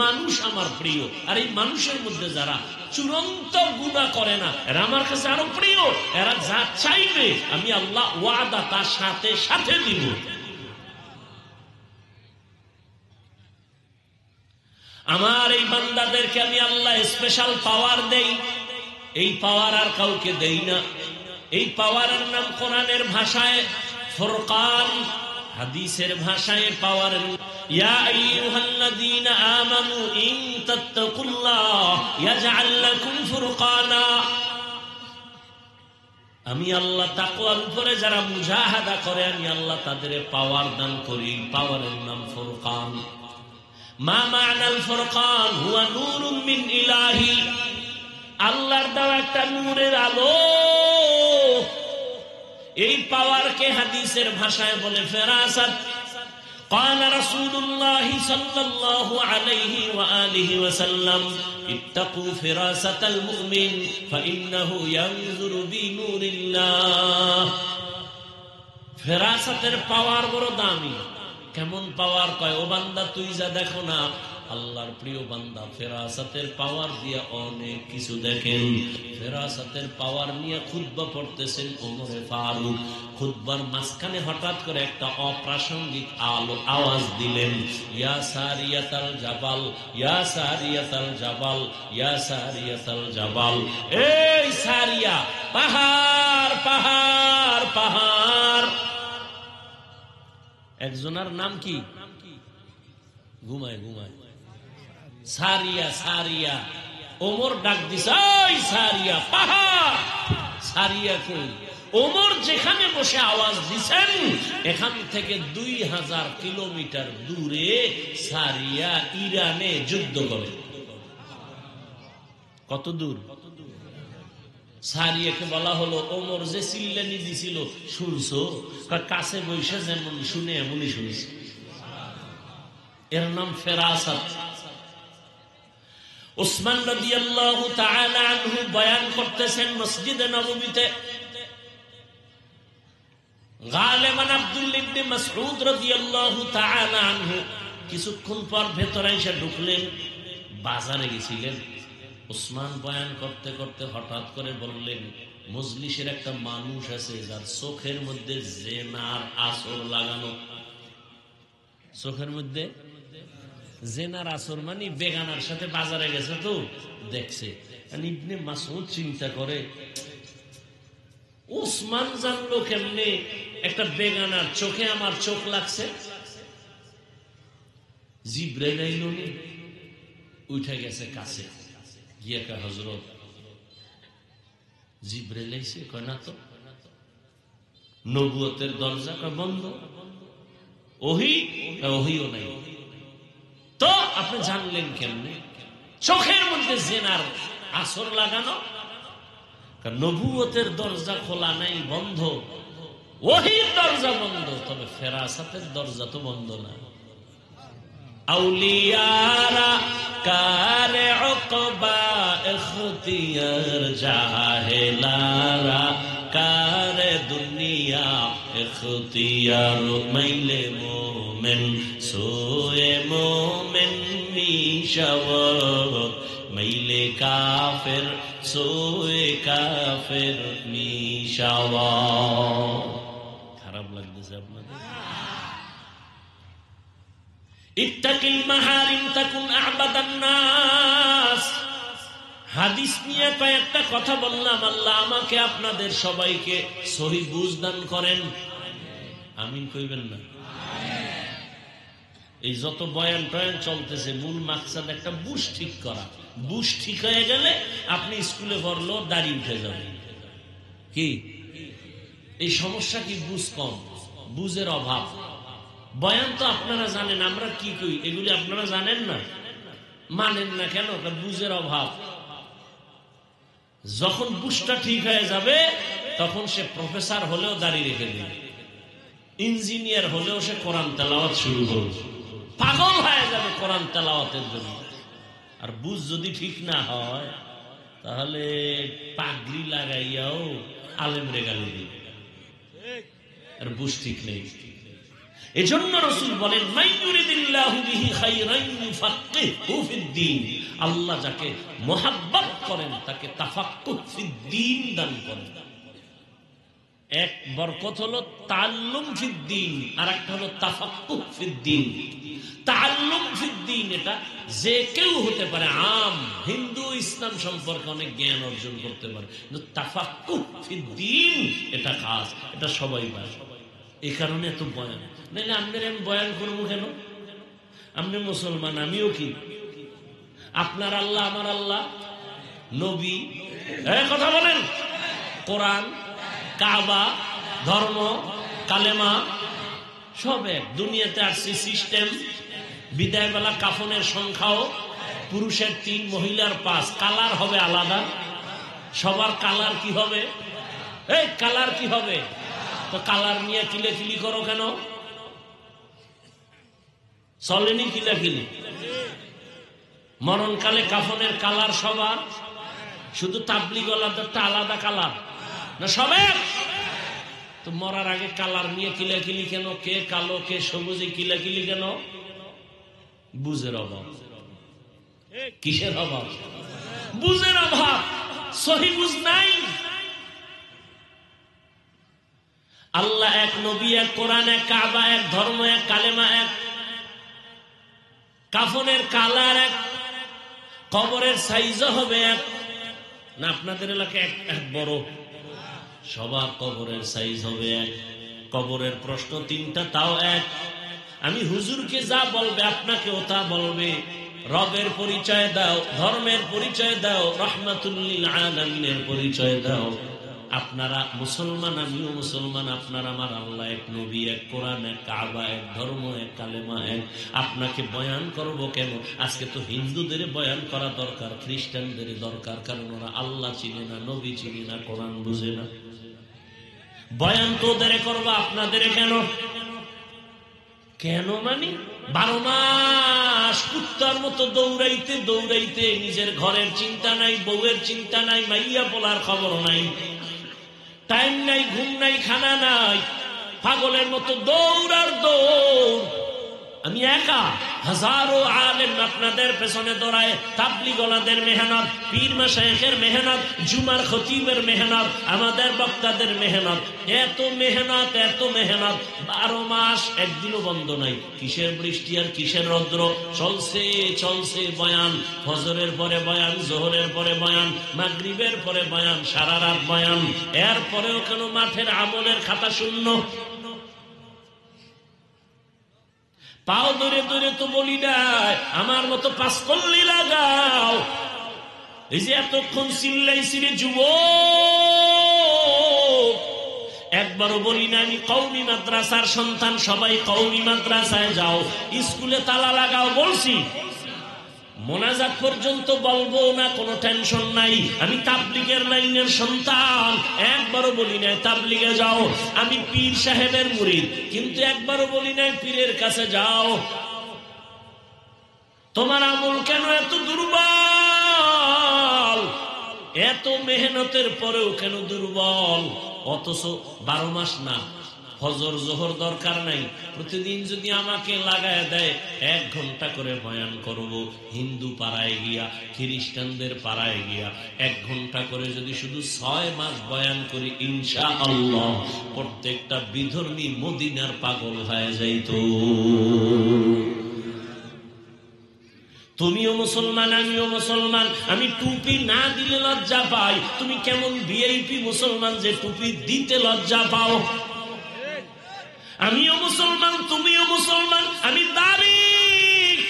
মানুষ আমার প্রিয়। আর এই মানুষের মধ্যে যারা চূড়ান্ত গুনাহ করে না, এরা আমার কাছে আরো প্রিয়। এরা যা চাইবে আমি আল্লাহ ওয়াদা তার সাথে সাথে দিব। আমার এই বান্দাদেরকে আমি আল্লাহ স্পেশাল পাওয়ার দেই। এই পাওয়ার আর কাউকে দেই না। এই পাওয়ারের নাম কোরআনের ভাষায় ফুরকান, হাদিসের ভাষায় পাওয়ার ইয়া আইয়ুহাল্লাযীনা আমানু ইন তাত্তাকুল্লাহ ইয়াজআল লাকুম ফুরকানা। আমি আল্লাহ তাকওয়ার উপরে যারা মুজাহাদা করে আমি আল্লাহ তাদের পাওয়ার দান করি। পাওয়ারের নাম ফুরকান। মা মা'নাল ফুরকান হুয়া নূরুম মিন ইলাহি। আল্লাহর দেওয়া একটা নূরের আলো। এই পাওয়ারকে হাদিসের ভাষায় বলে ফেরাসাত। قال رسول الله صلى الله عليه وآله وسلم اتقوا فراسة المؤمن فإنه ينظر بنور الله। ফেরাসাতের পাওয়ার বড় দামি। কেমন পাওয়ার? কয়, ও বান্দা তুই যা দেখো না, আল্লাহর প্রিয় বান্দা ফেরাসাতের পাওয়ার দিয়ে অনেক কিছু দেখেন। ফেরাসাতের পাওয়ার নিয়ে খুতবা পড়তেছেন ওমরে ফারুক। খুতবার মাঝখানে হঠাৎ করে একটা অপ্রাসঙ্গিক আওয়াজ দিলেন, ইয়া সারিয়াতাল জাবাল, ইয়া সারিয়াতাল জাবাল, ইয়া সারিয়াতাল জাবাল। এই সারিয়া, পাহাড় পাহাড় পাহাড়। একজনের নাম কি? ঘুমায় ঘুমায় সারিয়া সারিয়া। ওমর ডাক দিছে, ওই সারিয়া, পাহাড়। সারিয়া কই? ওমর যেখানে বসে আওয়াজ দিছেন এখান থেকে 2000 কিলোমিটার দূরে সারিয়া ইরানে যুদ্ধ করে। কত দূর? সারিয়াকে বলা হলো, ওমর যে চিল্লানি দিছিল শুনছো? কাছে বসে যেমন শুনে এমনই শুনছি। এর নাম ফেরাসাত। উসমান রাদিয়াল্লাহু তাআলা আনহু বয়ান করতেছেন মসজিদে নববীতে। গালেবান আব্দুল্লাহ ইবনে মাসউদ রাদিয়াল্লাহু তাআলা আনহু কিছুক্ষণ পর ভেতরে এসে ঢুকলেন। বাজারে গেছিলেন। উসমান বয়ান করতে করতে হঠাৎ করে বললেন, মজলিসের একটা মানুষ আছে যার চোখের মধ্যে জেনার আসর লাগানো। চোখের মধ্যে জেনার আসর মানে বেগানার সাথে বাজারে গেছে তো দেখছে। ইবনে মাসউদ চিন্তা করে, উসমান জানলো কেমনে একটা বেগানার চোখে আমার চোখ লাগছে? জিবরাইল আইলো, উঠে গেছে কাছে গিয়ে কয়, হযরত জিবরাইল আইছে। কয়, না তো, নবুয়তের দরজা বন্ধ, ওহিও নাই। তো আপনি জানলেন কেমনে? চোখের মধ্যে জেনার আসর লাগানো। নবুয়তের দরজা খোলা নাই, বন্ধ। ওহির দরজা বন্ধ, তবে ফেরাসাতের দরজা তো বন্ধ না। আউলিয়ারা কারে উকবা ইখতিয়ার, জাহেলারা কারে দুনিয়া ইখতিয়ার। মাইলে মোমেন সোয়ে মোমেন মিশাওয়াত, মাইলে কাফের সোয়ে কাফের মিশাওয়াত। খারাপ লাগতেছে আপনাদের? ইত্তাকিল মাহারিম তাকুন আ'বাদান নাস। হাদিস নিয়ে কয়েকটা কথা বললাম। আল্লাহ আমাকে আপনাদের সবাইকে সহি বুঝ দান করেন। আমিন কইবেন না? এই যত বয়ান টয়ান চলতেছে, মূল মাকসাদ একটা বুশ ঠিক করা। বুশ ঠিক হয়ে গেলে আপনি স্কুলে পড়লেও দাড়ি উঠে যাবে। কি এই সমস্যা কি? বুঝ কম, বুঝের অভাব। বয়ান তো আপনারা জানেন, আমরা কি কই এগুলি আপনারা জানেন না, মানেন না কেন? বুঝের অভাব। যখন বুঝটা ঠিক হয়ে যাবে তখন সে প্রফেসর হলেও দাঁড়িয়ে রেখে দেবে, ইঞ্জিনিয়ার হলেও সে কোরআন তেলাওয়াত শুরু করবে, পাগল হয়ে যাবে কোরআন তেলাওয়াতের জন্য। আর বুঝ যদি ঠিক না হয় তাহলে পাগড়ি লাগাইয়াও আলেম রেগালি দিবে, আর বুঝ ঠিক নেই। এজন্য রাসূল বলেন, মাইয়ুরিদিল্লাহু বিহি খাইরান ইউফাক্কিহু ফিদ্দীন, আল্লাহ যাকে মোহাব্বত করেন তাকে তাফাক্কুহ ফিদ্দীন দান করেন। এক বরকত হলো তাআল্লুম ফিদ্দীন, আর একটা হলো তাফাক্কুহ ফিদ্দীন। তাআল্লুম ফিদ্দীন এটা যে কেউ হতে পারে, আম হিন্দু ইসলাম সম্পর্কে অনেক জ্ঞান অর্জন করতে পারে, কিন্তু তাফাক্কুহ ফিদ্দীন এটা খাস, এটা সবাই পায়। এই কারণে এত বয়ান। নাইলে আপনার আমি বয়ান করবো কেন? আপনি মুসলমান, আমিও কি? আপনার আল্লাহ আমার আল্লাহ, নবী, কথা বলেন, কোরআন, কাবা, ধর্ম, কালেমা সব এক। দুনিয়াতে আসছে সিস্টেম, বিদায় বেলা কাফনের সংখ্যাও পুরুষের 3, মহিলার 5, কালার হবে আলাদা। সবার কালার কি হবে? এই কালার কি হবে? তো কালার নিয়ে কিলেকিলি করো কেন? চলেনি কিলাকিলি? মরণকালে কাফনের কালার সবার, শুধু তাবলীগওয়ালাদেরটা আলাদা কালার না? সবে তো মরার আগে কালার নিয়ে কিলাকিলি কেন? কে কালো কে সবুজে কিলাকিলি কেন? বুঝের অভাব। কিসের অভাব? বুঝের অভাব। সহি বুঝ নাই। আল্লাহ এক, নবী এক, কোরআন এক, কাবা এক, ধর্ম এক, কালেমা এক, কাফনের কালার এক, কবরের সাইজও হবে এক। না আপনাদের এলাকায় এক বড়? সবার কবরের সাইজ হবে এক, কবরের প্রশ্ন 3টা তাও এক। আমি হুজুরকে যা বলবে আপনাকেও তা বলবে। রবের পরিচয় দাও, ধর্মের পরিচয় দাও, রাহমাতুল লিল আলামিনের পরিচয় দাও। আপনারা মুসলমান, আমিও মুসলমান, আপনার আমার আল্লাহ এক, নবী এক, কোরআন এক, কাবা এক, ধর্ম এক, কালেমা এক। আপনাকে বয়ান করব কেন? আজকে তো হিন্দুদের বয়ান করা দরকার, খ্রিস্টানদের দরকার, কারণ ওরা আল্লাহ চিনে না, নবী চিনে না, কোরআন বুঝে না। বয়ান তো ওদের করবো, আপনাদের কেন? কেন মানে 12 মাস কুত্তার মতো দৌড়াইতে দৌড়াইতে নিজের ঘরের চিন্তা নাই, বউয়ের চিন্তা নাই, মাইয়া পোলার খবর নাই, টাইম নাই, ঘুম নাই, খানা নাই, পাগলের মতো দৌড় আর দৌড়। আমি একা, হাজারো আলেম আপনাদের পেছনে দৌড়ায়, তাবলীগওয়ালাদের মেহনত, পীর মাশায়েখের মেহনত, জুমার খতিবের মেহনত, আমাদের বক্তাদের মেহনত, এত মেহনত, এত মেহনত। 12 মাস একদিনও বন্ধ নাই। কিসের বৃষ্টি আর কিসের রৌদ্র, চলছে চলছে বয়ান। ফজরের পরে বয়ান, জোহরের পরে বয়ান, মাগরিবের পরে বয়ান, সারা রাত বয়ান। এরপরেও কেন মাঠের আমলের খাতা শূন্য? পাও ধরে ধরে তো বলি নাই, আমার মতো 5 কল্লি লাগাও। এই যে এতক্ষণ চিল্লাইছি রে যুবক, একবারও বলি না আমি কওমি মাদ্রাসার সন্তান, সবাই কওমি মাদ্রাসায় যাও, স্কুলে তালা লাগাও বলছি? মোনাজাত পর্যন্ত বলবো না, কোনো টেনশন নাই। আমি তাবলীগের লাইনের সন্তান, একবারও বলি নাই তাবলীগে যাও। আমি পীর সাহেবের মুরিদ, কিন্তু একবারও বলি নাই পীরের কাছে যাও। তোমার আমল কেন এত দুর্বল? এত মেহনতের পরেও কেন দুর্বল? অথচ 12 মাস না, ফজর জোহর দরকার নাই, প্রতিদিন যদি আমাকে লাগায় দেয় 1 ঘন্টা করে বয়ান করব। হিন্দু পাড়ায় গিয়া, খ্রিস্টানদের পাড়ায় গিয়া 1 ঘন্টা করে যদি শুধু 6 মাস বয়ান করি, ইনশাআল্লাহ প্রত্যেকটা বিধর্মী মদিনার পাগল হয়ে যাইত। তুমিও মুসলমান, আমিও মুসলমান। আমি টুপি না দিলে লজ্জা পাই। তুমি কেমন ভিআইপি মুসলমান যে টুপি দিতে লজ্জা পাও? আমিও মুসলমান, তুমিও মুসলমান। আমি দাড়ি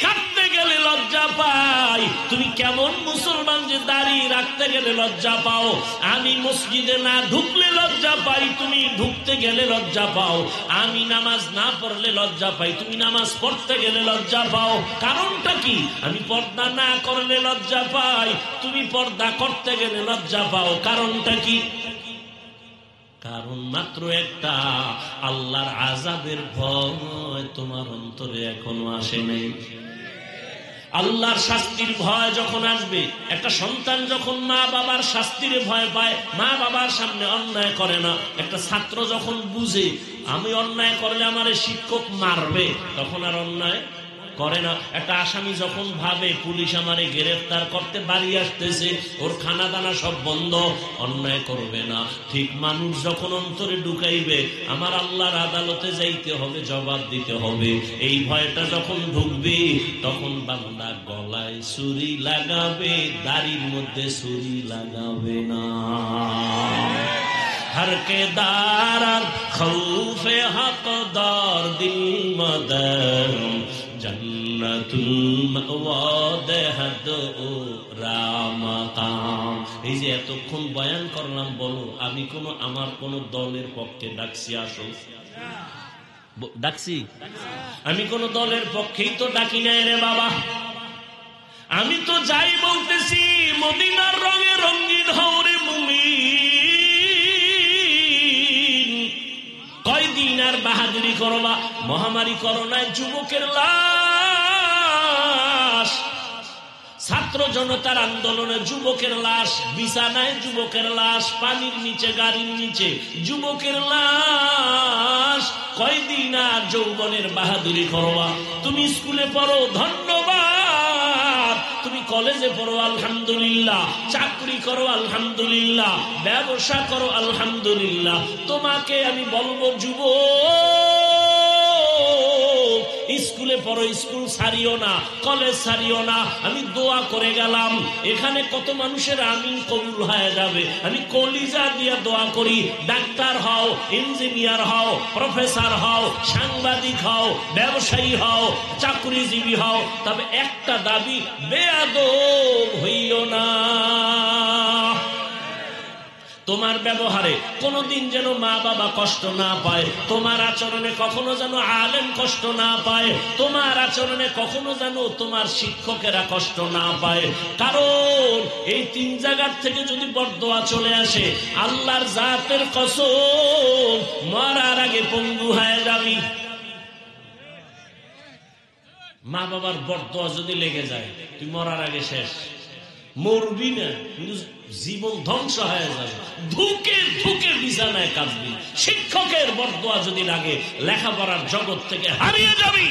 কাটতে গেলে লজ্জা পাই। তুমি কেমন মুসলমান যে দাড়ি রাখতে গেলে লজ্জা পাও, আমি মসজিদে না ঢুকলে লজ্জা পাই, তুমি ঢুকতে গেলে লজ্জা পাও, আমি নামাজ না পড়লে লজ্জা পাই, তুমি নামাজ পড়তে গেলে লজ্জা পাও। কারণটা কি? আমি পর্দা না করলে লজ্জা পাই, তুমি পর্দা করতে গেলে লজ্জা পাও। কারণটা কি? কারণ মাত্র একটা, আল্লাহর আযাবের ভয় তোমার অন্তরে এখনো আসে নাই। আল্লাহর শাস্তির ভয় যখন আসবে, একটা সন্তান যখন মা বাবার শাস্তির ভয় পায়, মা বাবার সামনে অন্যায় করে না, একটা ছাত্র যখন বুঝে আমি অন্যায় করলে আমারে শিক্ষক মারবে, তখন আর অন্যায় করে না। একটা আসামি যখন ভাবে পুলিশ আমারে গ্রেফতার করতে বাড়ি আসতেছে, ওর খানা দানা সব বন্ধ, অন্যায় করবে না। ঠিক মানুষ যখন অন্তরে ঢুকাইবে আমার আল্লাহর আদালতে যাইতে হবে, জবাব দিতে হবে, এই ভয়টা যখন ঢুকবে, তখন বান্দা গলায় ছুরি লাগাবে, দাড়ির মধ্যে ছুরি লাগাবে না। हर के दार खौफे हकदार दिल मदर जन्नतुल मावा देहद ও রামাকাম। এই যে এতক্ষণ বয়ান করলাম, বলো আমি আমার কোন দলের পক্ষে ডাকছি? আসো ডাকছি? আমি কোন দলের পক্ষেই তো ডাকি নাই রে বাবা। আমি তো যাই বলতেছি মদিনার রঙে রঙিন হও রে মুমিন। কয়দিন আর বাহাদুরি করবা? মহামারী করোনায় যুবকের লাশ, ছাত্র জনতার আন্দোলনে যুবকের লাশ, বিছানায় যুবকের লাশ, পানির নিচে গাড়ির নিচে যুবকের লাশ। কয়দিন আর যৌবনের বাহাদুরি করবা? তুমি স্কুলে পড়ো ধন্যবাদ, তুমি কলেজে পড়ো আলহামদুলিল্লাহ, চাকরি করো আলহামদুলিল্লাহ, ব্যবসা করো আলহামদুলিল্লাহ। তোমাকে আমি বলবো যুবক, স্কুলে পড়ো, স্কুল ছাড়িও না, কলেজ ছাড়িও না। আমি দোয়া করে গেলাম, এখানে কত মানুষের আমিন কবুল হয়ে যাবে। আমি কলিজা দিয়া দোয়া করি, ডাক্তার হও, ইঞ্জিনিয়ার হও, প্রফেসর হও, সাংবাদিক হও, ব্যবসায়ী হও, চাকরিজীবী হও, তবে একটা দাবি, বেয়াদব হইও না। তোমার ব্যবহারে কোনোদিন যেন মা বাবা কষ্ট না পায়, তোমার আচরণে কখনো যেন আলেম কষ্ট না পায়, তোমার আচরণে কখনো যেন তোমার শিক্ষকেরা কষ্ট না পায়। কারণ এই তিন জায়গার থেকে যদি বরদোয়া চলে আসে, আল্লাহর জাতের কসম, মরার আগে পঙ্গু হয়ে যাবি। মা বাবার বরদোয়া যদি লেগে যায়, তুই মরার আগে শেষ। মরবি না, কিন্তু জীবন ধ্বংস হয়ে যাবে, ধুকে ধুকে বিছানায় কাঁদবি। শিক্ষকের বরদোয়া যদি লাগে, লেখাপড়ার জগৎ থেকে হারিয়ে যাবি।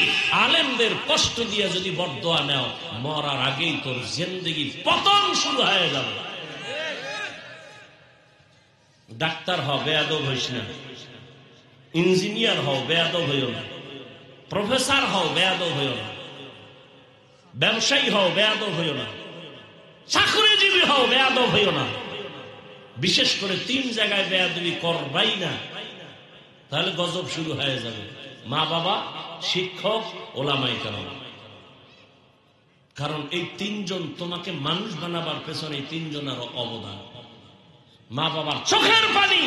আলেমদের কষ্ট দিয়ে যদি বরদোয়া নেও, মরার আগেই তোর জিন্দেগি পতন শুরু হয়ে যাবে। ডাক্তার হও, বেয়াদব হইস না। ইঞ্জিনিয়ার হও, বেয়াদব হইও না। প্রফেসর হও, বেয়াদব হইও না। ব্যবসায়ী হও, বেয়াদব হইও না। চাকরিজীবী হও, বেয়াদব হইও না। বিশেষ করে তিন জায়গায় বেয়াদবি করবাই না, তাহলে গজব শুরু হয়ে যাবে। মা বাবা, শিক্ষক, ওলামায়ে কেরাম। কারণ এই তিনজন তোমাকে মানুষ বানাবার পেছনে এই তিনজনের অবদান। মা বাবার চোখের পানি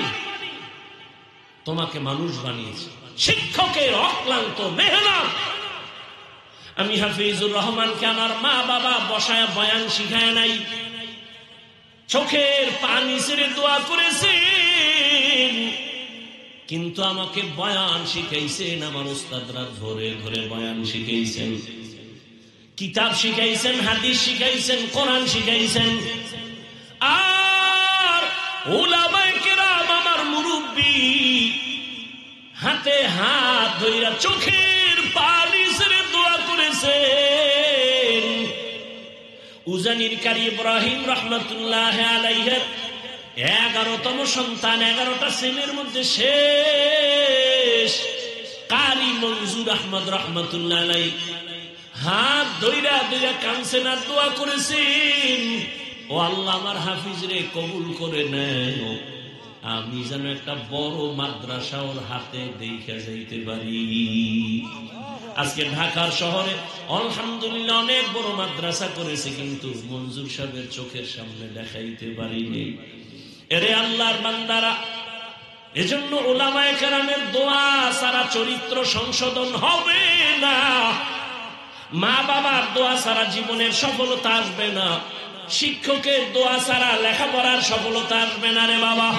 তোমাকে মানুষ বানিয়েছে, শিক্ষকের অক্লান্ত মেহনত। আমি হাফিজুর রহমানকে আমার মা বাবা বসায় বয়ান শিখায় নাই, চোখের পানি ছেড়ে দোয়া করেছেন, কিন্তু আমাকে বয়ান শিখাইছেন। আমার উস্তাদরা ধরে ধরে বয়ান শিখাইছেন, কিতাব শিখাইছেন, হাদিস শিখাইছেন, কোরআন শিখাইছেন। আর উলামায়ে কেরাম, আমার মুরব্বী, হাতে হাত ধইরা চোখের পানি ছেড়ে দোয়া করেছেন। উজানির কারি ইব্রাহিম রহমাতুল্লাহ আলাইহির 11তম সন্তান, 11টা ছেলের মধ্যে শেষ কারি মনজুর আহমদ রহমাতুল্লাহ আলাইহি হাত ধইরা ধইরা কাঁদছেন আর দোয়া করেছেন, ও আল্লাহ আমার হাফিজ রে কবুল করে নেও, আমি যেন একটা বড় মাদ্রাসা ওর হাতে দেখে যাইতে পারি। আজকে ঢাকার শহরে আলহামদুলিল্লাহ অনেক বড় মাদ্রাসা করেছে, কিন্তু মঞ্জুর সাহেবের চোখের সামনে দেখাইতে পারিনি। এরে আল্লাহর বান্দারা, এজন্য উলামায়ে কেরামের দোয়া ছাড়া চরিত্র সংশোধন হবে না। মা বাবার দোয়া ছাড়া জীবনের সফলতা আসবে না। শিক্ষকের দোয়া ছাড়া লেখাপড়ার সফলতা আসবে না রে বাবা।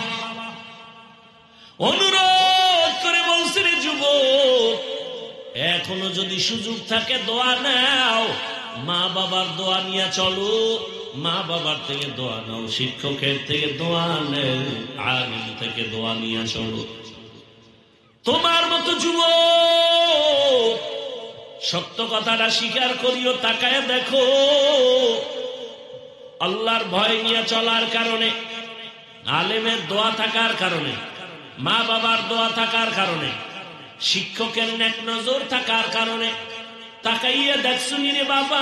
অনুরোধ করে বলছি রে যুবক, এখনো যদি সুযোগ থাকে দোয়া নাও, মা বাবার দোয়া নিয়ে চলো। মা বাবার থেকে দোয়া নাও, শিক্ষকের থেকে দোয়া নেও, আলেম থেকে দোয়া নিয়ে চলো। তোমার মতো যুবক সত্য কথাটা স্বীকার করিও, তাকায় দেখো। আল্লাহর ভয় নিয়ে চলার কারণে, আলেমের দোয়া থাকার কারণে, মা বাবার দোয়া থাকার কারণে, শিক্ষকের নেক নজর থাকার কারণে তাকাইয়া দেখছুনি রে বাবা,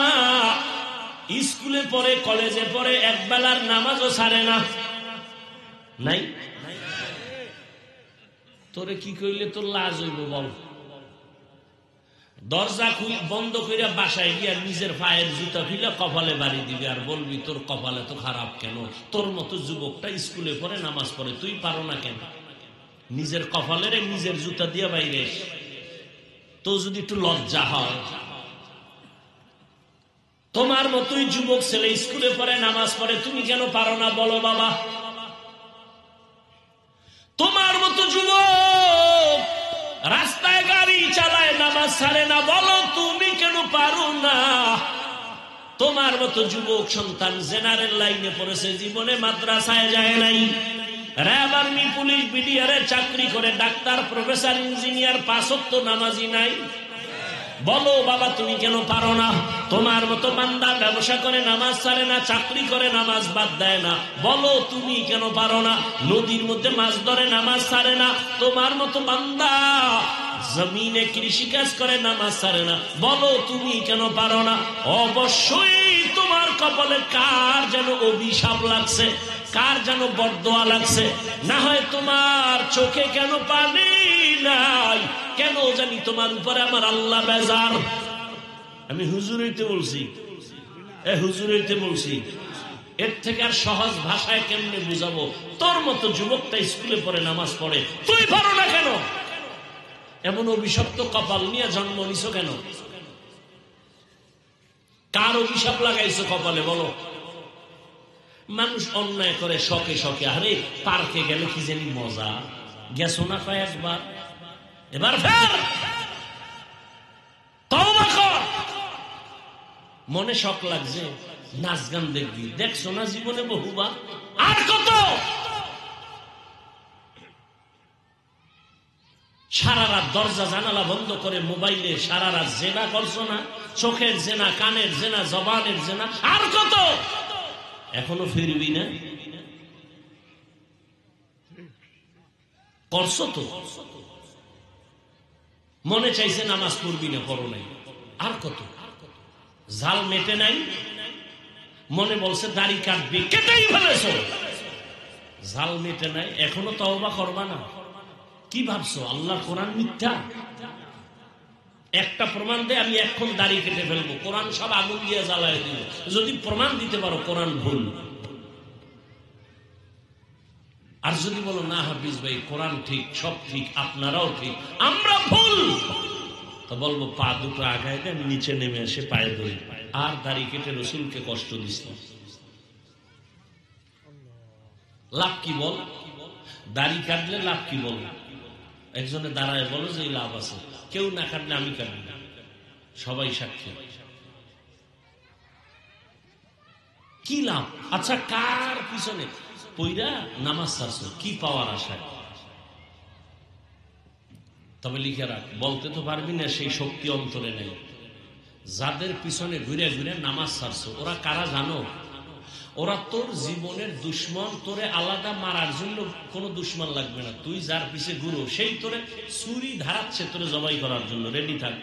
স্কুলে পড়ে, কলেজে পড়ে, একবেলার নামাজও ছাড়ে না। নাই? তোরে কি কইলে তোর লাজ হইব বল? দরজা বন্ধ করে বাসায় গিয়া নিজের পায়ের জুতা খুলে কপালে বাড়ি দিবি, আর বলবি তোর কপালে তো খারাপ কেন? তোর মতো যুবকটা স্কুলে পড়ে, নামাজ পড়ে, তুই পারো না কেন? নিজের কপালের নিজের জুতা দিয়ে বাইরে তো যদি একটু লজ্জা হয়। তোমার মতোই যুবক ছেলে স্কুলে পড়ে, নামাজ পড়ে, তুমি কেন পারো না বলো বাবা? তোমার মতো যুবক রাস্তায় গাড়ি চালায়, নামাজ ছাড়ে না, বলো তুমি কেন পারো না? তোমার মতো যুবক সন্তান জেনারেল লাইনে পড়েছে, জীবনে মাদ্রাসায় যায় নাই, র্যাব, আর্মি, পুলিশ, বিডিআর চাকরি করে, ডাক্তার, প্রফেসর, ইঞ্জিনিয়ার, 5 ওয়াক্ত নামাজি নাই, বলো বাবা তুমি কেন পারো না? তোমার মতো বান্দা ব্যবসা করে, নামাজ ছাড়ে না, চাকরি করে, নামাজ বাদ দেয় না, বলো তুমি কেন পারো না? নদীর মধ্যে মাছ ধরে, নামাজ ছাড়ে না, তোমার মতো বান্দা জমিনে কৃষিকাজ করে, নামাজ ছাড়ে না, বলো তুমি কেন পারো না? অবশ্যই তোমার কপালে কার যেন অভিশাপ লাগছে, কার যেন বরদোয়া লাগছে। না হয় তোমার চোখে কেন পানি নাই, কেন জানি তোমার উপরে আমার আল্লাহ বেজার। আমি হুজুর হইতে বলছি, হুজুর হইতে বলছি, এর থেকে আর সহজ ভাষায় কেমনে বুঝাবো? তোর মতো যুবকটা স্কুলে পড়ে, নামাজ পড়ে, তুই পারো না কেন? এমন অভিশপ্ত কপাল নিয়ে জন্ম নিছো কেন? কার অভিশাপ লাগাইছো কপালে বলো? মানুষ অন্যায় করে শখে শখে, আরে পার্কে গেলে কি জানি মজা, গেছো না কয়েকবার, এবার ফের তওবা কর। মনে শখ লাগছে, নাচ গান দেখবি, দেখছো না জীবনে বহুবার, আর কত? সারা রাত দরজা জানালা বন্ধ করে মোবাইলে সারা রাত জেনা করছো না? চোখের জেনা, কানের জেনা, জবানের জেনা, আর কত? এখনো ফিরবি না? করছো তো, মনে চাইছে নামাজ পড়বি না, পড়ো নাই, আর কত? জাল মেটে নাই, মনে বলছে দাড়ি কাটবি, কেটেই ফেলেছো, জাল মেটে নাই, এখনো তওবা করবা না? কি ভাবছো আল্লাহর কোরআন মিথ্যা? একটা প্রমাণ দে, আমি এখন দাড়ি কেটে ফেলবো, কোরআন সব আগুন দিয়ে জ্বালায় দিব। যদি প্রমাণ দিতে পারো কোরআন ভুল, আর যদি বলো না হাফিজ ভাই কোরআন ঠিক, সব ঠিক, আপনারাও ঠিক, আমরা ভুল, তো বলবো পা দুটো আগায় দিয়ে আমি নিচে নেমে এসে পায়ে ধরি, আর দাড়ি কেটে রসুলকে কষ্ট দিস না। লাভ কি বল? দাড়ি কাটলে লাভ কি বল? একজনে দাঁড়ায় বলো যে লাভ আছে, কেউ না কাটলে আমি কাটবো, সবাই সাক্ষী, কি লাভ? আচ্ছা কার পিছনে পইরা নামাজ ছাড়ছো, কি পাওয়ার আশায়? তবে লিখে রাখ, বলতে তো পারবি না, সেই শক্তি অন্তরে নেই। যাদের পিছনে ঘুরে ঘুরে নামাজ ছাড়ছো, ওরা কারা জানো? ওরা তোর জীবনের দুশ্মন, তোরে আলাদা মারার জন্য কোনো দুশ্মন লাগবে না, তুই যার পিছে ঘুরো সেই তোরে ছুরি ধারাচ্ছে তোরে জবাই করার জন্য, রেডি থাক।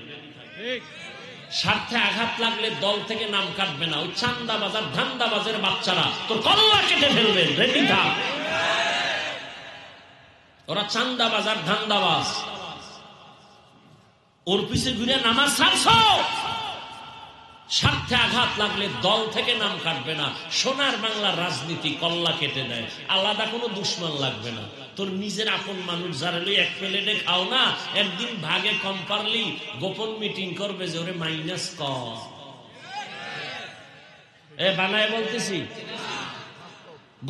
স্বার্থে আঘাত লাগলে দল থেকে নাম কাটবে না, ওই চান্দাবাজার ধান্দাবাজের বাচ্চারা তোর কল্লা কেটে ফেলবে, রেডি থাক। ওরা চান্দাবাজার ধান্দাবাজ, ওর পিছে ঘুরে নামাজ ছাড়ছ, স্বার্থে আঘাত লাগলে দল থেকে নাম কাটবে না। সোনার বাংলার রাজনীতি কল্লা কেটে দেয়, আলাদা কোনো দুশ্মন লাগবে না। তোর নিজের আপন মানুষ যারা এক প্লেটে খাও না, একদিন ভাগে কম পারলি গোপন মিটিং করবে যে ওরে মাইনাস কর। বানায় বলতেছি,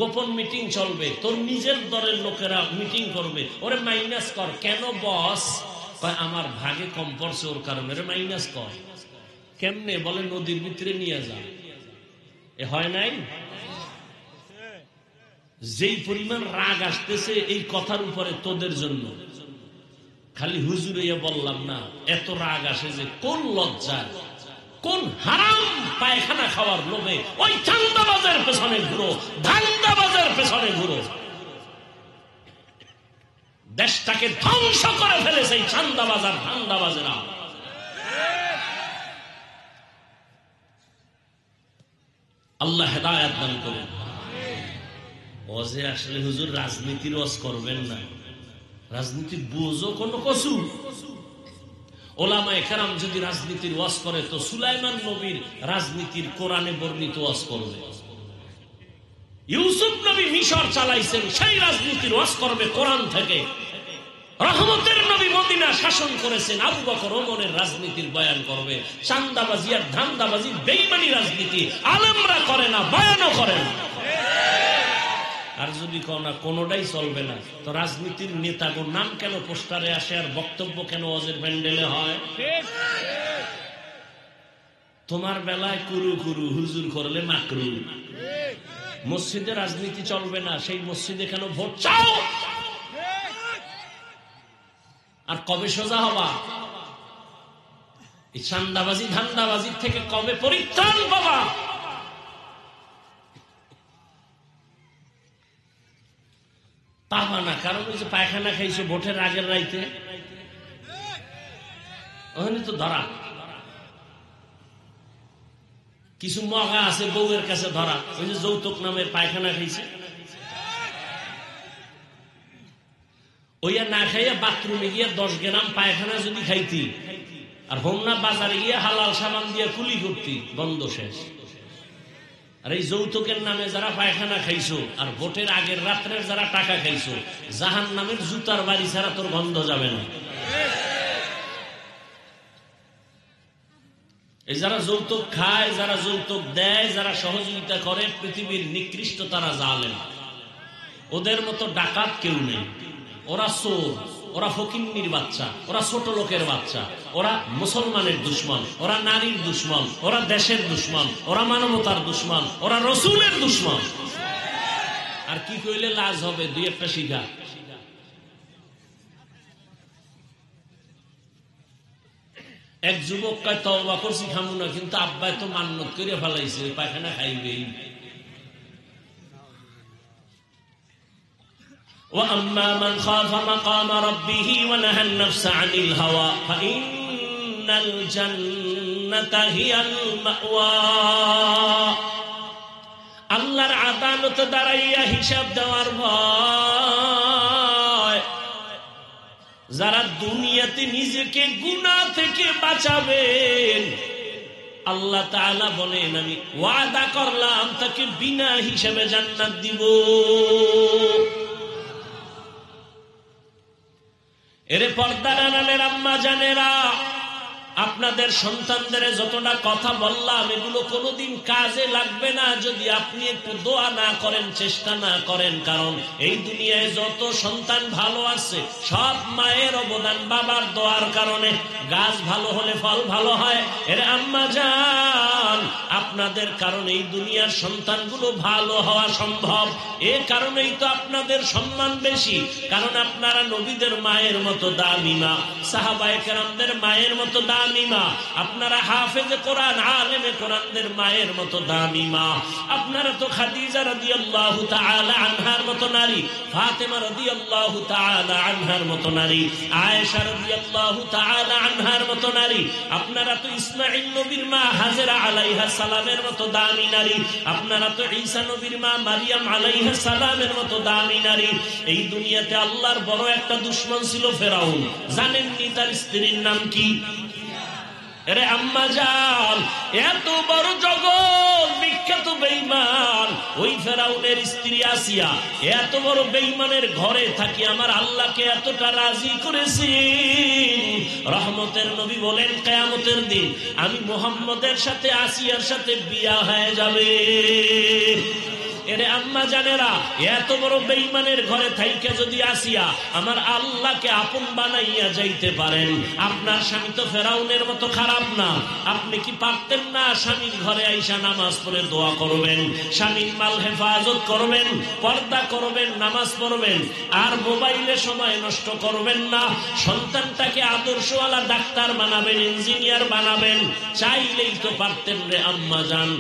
গোপন মিটিং চলবে, তোর নিজের দলের লোকেরা মিটিং করবে, ওরে মাইনাস কর। কেন বস? আমার ভাগে কম পড়ছে ওর কারণে, ওরে মাইনাস কর। কেমনে? বলে নদীর ভিতরে নিয়ে যা। এ হয় নাই? যেই পরিমাণ রাগ আসতেছে এই কথার উপরে তোদের জন্য, খালি হুজুর বললাম না, এত রাগ আসে যে কোন লজ্জা, কোন হারাম পায়খানা খাওয়ার লোভে ওই চান্দাবাজের পেছনে ঘুরো, ধান্দাবাজের পেছনে ঘুরো। দেশটাকে ধ্বংস করে ফেলেছে এই চান্দাবাজ আর ধান্দাবাজেরা। আল্লাহ হেদায়েত দান করুন। ওয়াজে আসলে হুজুর রাজনীতির ওয়াজ করবেন না, রাজনীতির বুঝও কোনো কসু। ওলামায়ে কেরাম যদি রাজনীতির ওয়াজ করে তো সুলাইমান নবীর রাজনীতির কোরআনে বর্ণিত ওয়াজ করবে। ইউসুফ নবী মিশর চালাইছেন, সেই রাজনীতির ওয়াজ করবে কোরআন থেকে। রহমতের নবী মদিনা শাসন করেছেন, আবু বকর ওমরের রাজনীতির বয়ান করবে। চান্দাবাজি আর ধান্দাবাজি বেঈমানি রাজনীতি আলেমরা করে না, বয়ানও করে না। আর যদি কোনোটাই চলবে না, তো রাজনীতির নেতাগোর নাম কেন পোস্টারে আসে আর বক্তব্য কেন ওয়াজের প্যান্ডেলে হয়? তোমার বেলায় কুরু কুরু, হুজুর করলে মাকরু। মসজিদে রাজনীতি চলবে না, সেই মসজিদে কেন ভোট চাও? আর কবে সোজা হবা? এই চান্দাবাজি ধান্দাবাজির থেকে কবে পরিত্রাণ পাবা? পাবা না, কারণ ওই যে পায়খানা খাইছো ভোটের আগের রাইতে, ওখানে তো ধরা। কিছু মগা আছে বউয়ের কাছে ধরা, ওই যে যৌতুক নামে পায়খানা খাইছে, ওইয়া না খাইয়া বাথরুমে গিয়ে 10 গ্রাম পায়খানা যদি খাইতি আর হোমনা বাজারে গিয়ে হালাল সাবান দিয়ে কুলি করতি, বন্ধ শেষ। আর এই যৌতুকের নামে যারা পায়খানা খাইছো আর ভোটের আগের রাত্রের যারা টাকা খাইছো, জাহান নামের জুতার বাড়ি ছাড়া তোর গন্ধ যাবে না। এই যারা যৌতুক খায়, যারা যৌতুক দেয়, যারা সহযোগিতা করে, পৃথিবীর নিকৃষ্ট তারা জালেম। ওদের মতো ডাকাত কেউ নেই। ওরা চোর, ওরা ফকিন্নির বাচ্চা, ওরা ছোট লোকের বাচ্চা, ওরা মুসলমানের দুশ্মন, ওরা নারীর দুশ্মন, ওরা দেশের দুশ্মন, ওরা মানবতার দুশ্মন, ওরা রসুলের দুশ্মন। আর কি কইলে লাজ হবে? দুই একটা শিখা। এক যুবক কয় তওবা করছি খামু না, কিন্তু আব্বাই তো মান্নত করে ফেলাইছে পায়খানা খাইবেই। وَأَمَّا مَنْ خَافَ مَقَامَ رَبِّهِ وَنَهَى النَّفْسَ عَنِ الْهَوَى فَإِنَّ الْجَنَّةَ هِيَ الْمَأْوَى। আল্লাহর আদালতে দাঁড়াইয়া হিসাব দেওয়ার ভয়, যারা দুনিয়াতে নিজেকে গুনাহ থেকে বাঁচাবেন, আল্লাহ তাআলা বলেন আমি ওয়াদা করলাম তাকে বিনা হিসাবে জান্নাত দিব। এরে পর্দার আড়ালের আম্মা জানেরা, আপনাদের সন্তানদের যতটা কথা বললাম এগুলো কোনোদিন কাজে লাগবে না যদি আপনি একটু দোয়া না করেন, চেষ্টা না করেন। কারণ এই দুনিয়ায় যত সন্তান ভালো আছে সব মায়ের অবদান, বাবার দোয়ার কারণে। গাছ ভালো হলে ফল ভালো হয়। এর আম্মা জান, আপনাদের কারণে এই দুনিয়ার সন্তানগুলো ভালো হওয়া সম্ভব। এ কারণেই তো আপনাদের সম্মান বেশি, কারণ আপনারা নবীদের মায়ের মতো দামি না, সাহাবায়ে কেরামদের মায়ের মতো দামি দামি মা, আপনারা হাফেজে কোরআন আলেমে কোরআনদের মায়ের মতো দামি মা। আপনারা তো খাদিজা রাদিয়াল্লাহু তাআলা আনহার মতো নারী, ফাতেমা রাদিয়াল্লাহু তাআলা আনহার মতো নারী, আয়েশা রাদিয়াল্লাহু তাআলা আনহার মতো নারী। আপনারা তো ইসমাঈল নবীর মা হাজেরা আলাইহা সালামের মতো দামি নারী। আপনারা তো ঈসা নবীর মা মারিয়াম আলাইহা সালামের মতো দামি নারী। এই দুনিয়াতে আল্লাহর বড় একটা দুশমন ছিল ফেরাউন। জানেননি তার স্ত্রীর নাম কি? আরে আম্মা জান, এত বড় জগৎ বিখ্যাত বেঈমান ওই ফেরাউনের স্ত্রী আসিয়া এত বড় বেঈমানের ঘরে থাকি আমার আল্লাহকে এতটা রাজি করেছেন। রহমতের নবী বলেন কিয়ামতের দিন আমি মুহাম্মদের সাথে আসিয়ার সাথে বিয়া হয়ে যাবে। এরে আম্মা জানেরা, এত বড় বেঈমানের ঘরে থাইকে যদি আসিয়া আমার আল্লাহকে আপন বানাইয়া যাইতে পারেন, আপনার স্বামী তো ফেরাউনের মতো খারাপ না। আপনি কি পারতেন না স্বামীর ঘরে আইসা নামাজ পড়ে দোয়া করবেন, স্বামীর মাল হেফাজত করবেন, পর্দা করবেন, নামাজ পড়বেন, আর মোবাইলে সময় নষ্ট করবেন না, সন্তানটাকে আদর্শওয়ালা ডাক্তার বানাবেন, ইঞ্জিনিয়ার বানাবেন? চাইলেই তো পারতেন রে আম্মা জান।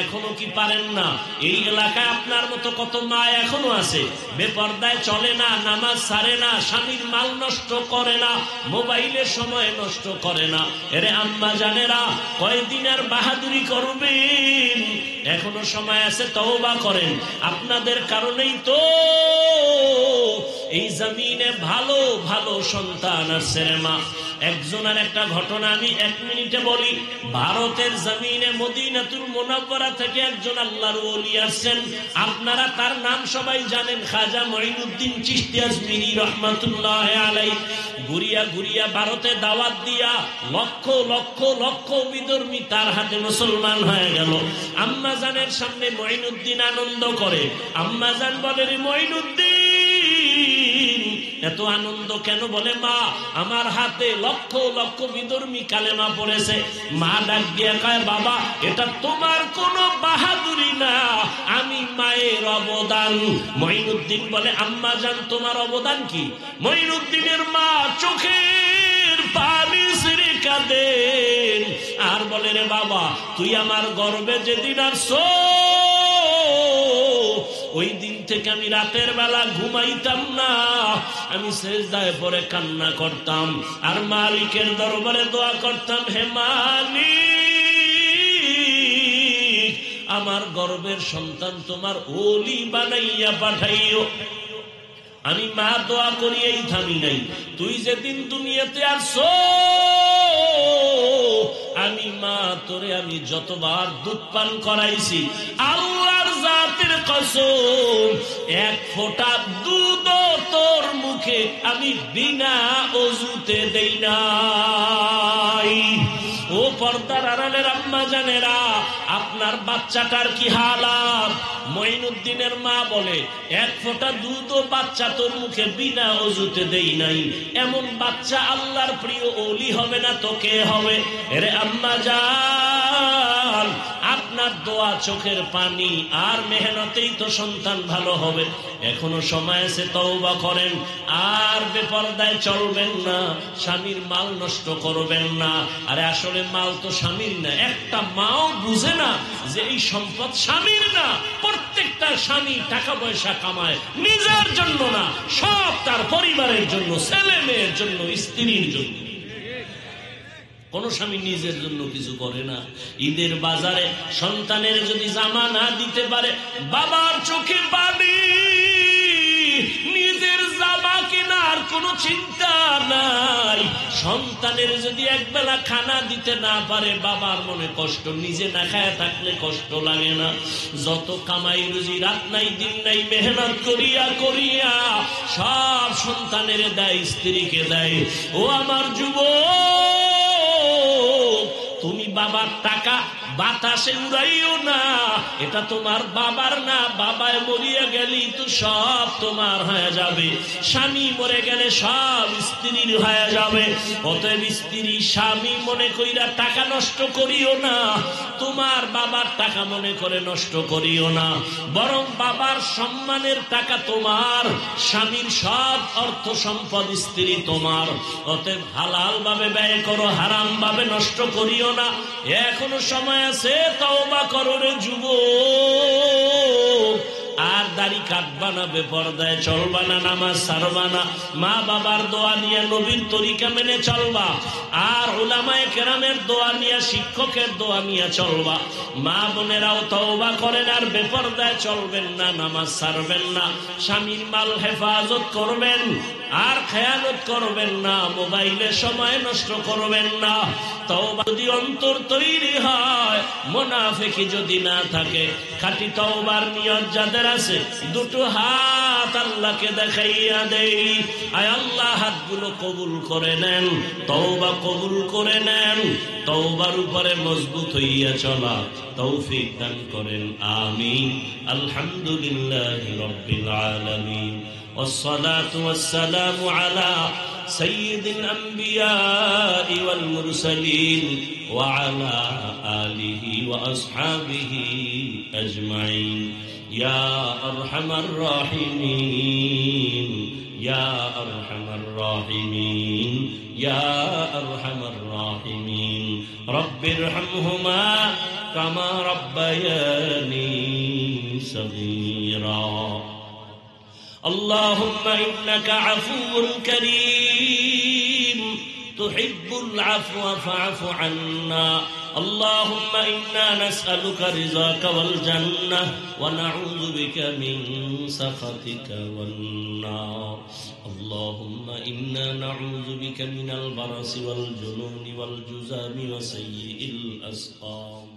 এখনো কি পারেন না? এই এলাকায় আপনার মতো কত মা এখনো আছে, বেপর্দায় চলে না, নামাজ ছাড়ে না, স্বামীর মাল নষ্ট করে না, মোবাইলে সময় নষ্ট করে না। এরে আম্মা জানেরা, কয়দিন আর বাহাদুরি করবেন? এখনো সময় আছে, তওবা করেন। আপনাদের কারণেই তো এই জমিনে ভালো ভালো সন্তান আসছে রে মা। একজনের একটা ঘটনা আমি 1 মিনিটে বলি। ভারতের জমিনে মদিনাতুল মুনাওয়ারা থেকে একজন আল্লাহর ওলি আসছেন। আপনারা তার নাম সবাই জানেন, খাজা মঈনুদ্দিন চিশতি আজমিরি রহমাতুল্লাহ আলাইহি। ঘুরিয়া ঘুরিয়া ভারতে দাওয়াত দিয়া লক্ষ লক্ষ লক্ষ বিধর্মী তার হাতে মুসলমান হয়ে গেল। আম্মা জানের সামনে মঈনুদ্দিন আনন্দ করে। আম্মা জান বলে, রে মঈনুদ্দিন এত আনন্দ কেন? বলে, মা আমার হাতে লক্ষ লক্ষ বিধর্মী কালেমা পড়েছে। মা ডাক দিয়া কয়, বাবা এটা তোমার কোনো বাহাদুরি না, আমি মায়ের অবদান। মঈনুদ্দিন বলে, আম্মা জান তোমার অবদান কি? মঈনুদ্দিনের মা চোখের পানি ছেড়ে কাঁদেন আর বলে, রে বাবা তুই আমার গর্বে যেদিন আসছো ওই দিন থেকে আমি রাতের বেলা ঘুমাইতাম না, আমি সেজদায় পড়ে কান্না করতাম আর মালিকের দরবারে দোয়া করতাম, হে মালিক আমার গর্বের সন্তান তোমার ওলি বানাইয়া পাঠাইও। আমি মা দোয়া করি এই থামি নাই, তুই যেদিন দুনিয়াতে আসছো আমি মা তোরে আমি যতবার দুধ পান করাইছি আল্লাহর জাতের কসম 1 ফোঁটা দুধ তোর মুখে আমি বিনা ওযুতে দেই নাই। ও পর্দার আড়ালের আম্মা জানেরা, আপনার বাচ্চাটার কি হালাত? মঈনুদ্দিনের মা বলে, 1 ফোঁটা দুধ ও বাচ্চা তোর মুখে বিনা ওযুতে দেই নাই। এমন বাচ্চা আল্লাহর প্রিয় ওলি হবে না তো কে হবে? এরে আম্মা জান, আপনার দোয়া, চোখের পানি আর মেহনতেই তো সন্তান ভালো হবে। এখনো সময় আছে, তওবা করেন আর বেপরদায় চলবেন না, স্বামীর মাল নষ্ট করবেন না। আরে আসলে মাল তো স্বামীর না। একটা মাও বুঝে না যে এই সম্পদ স্বামীর না। প্রত্যেকটা স্বামী টাকা পয়সা কামায় নিজের জন্য না, সব তার পরিবারের জন্য, ছেলে মেয়ের জন্য, স্ত্রীর জন্য। কোন স্বামী নিজের জন্য কিছু করে না। ঈদের বাজারে সন্তানের যদি জামা না দিতে পারে, বাবার চোখে পানি, নিজের জামা কেনার কোনো চিন্তা নাই। সন্তানের যদি একবেলা খানা দিতে না পারে, বাবার মনে কষ্ট, নিজে না খায় থাকলে কষ্ট লাগে না? যত কামাই রুজি রাত নাই দিন নাই মেহনত করিয়া করিয়া সব সন্তানের দেয়, স্ত্রীকে দেয়। ও আমার যুবক, তুমি বাবার টাকা বাতাসে উড়াইও না, এটা তোমার বাবার না, বাবায় মরিয়া গেলি তো সব তোমার হয়ে যাবে, স্বামী মরে গেলে সব স্ত্রীর হয়ে যাবে। অতএব স্ত্রী স্বামী মনে কইরা টাকা নষ্ট করিও না, তোমার বাবার টাকা মনে করে নষ্ট করিও না, বরং বাবার সম্মানের টাকা তোমার, স্বামীর সব অর্থ সম্পদ স্ত্রী তোমার। অতএব হালাল ভাবে ব্যয় করো, হারাম ভাবে নষ্ট করিও না। এখনো সময় আছে, তওবা করো রে যুবক। আর দাড়ি কাটবা না, বেপরদায় চলবা না, নামাজ ছাড়বা না, মা বাবার দোয়া নিয়ে নবীর তরিকা মেনে চলবা, আর উলামায়ে কেরামের দোয়া নিয়ে, শিক্ষকের দোয়া নিয়ে চলবা। মা বোনেরাও তওবা করেন, আর বেপরদায় চলবেন না, নামাজ ছাড়বেন না, স্বামীর মাল হেফাজত করবেন, আর খেয়ানত করবেন না, মোবাইলে সময় নষ্ট করবেন না। তওবা যদি অন্তর তৈরি হয়, মুনাফিকি যদি না থাকে, খাঁটি তওবার নিয়ত যাদের আছে, দুটো হাত আল্লাহকে দেখাইয়া দেই, আয় আল্লাহ হাতগুলো কবুল করে নেন, তওবা কবুল করে নেন, তওবার উপরে মজবুত হইয়া চলা তৌফিক দান করেন, আমিন। আলহামদুলিল্লাহি রাব্বিল আলামিন, والصلاة والسلام على سيد الأنبياء والمرسلين وعلى آله وأصحابه أجمعين يا أرحم الراحمين يا أرحم الراحمين يا أرحم الراحمين رب ارحمهما كما ربياني صغيرا اللهم إنك عفو كريم تحب العفو فاعف عنا اللهم إنا نسألك رضاك والجنة ونعوذ بك من سخطك والنار اللهم إنا نعوذ بك من البرص والجنون والجذام وسيء الأسقام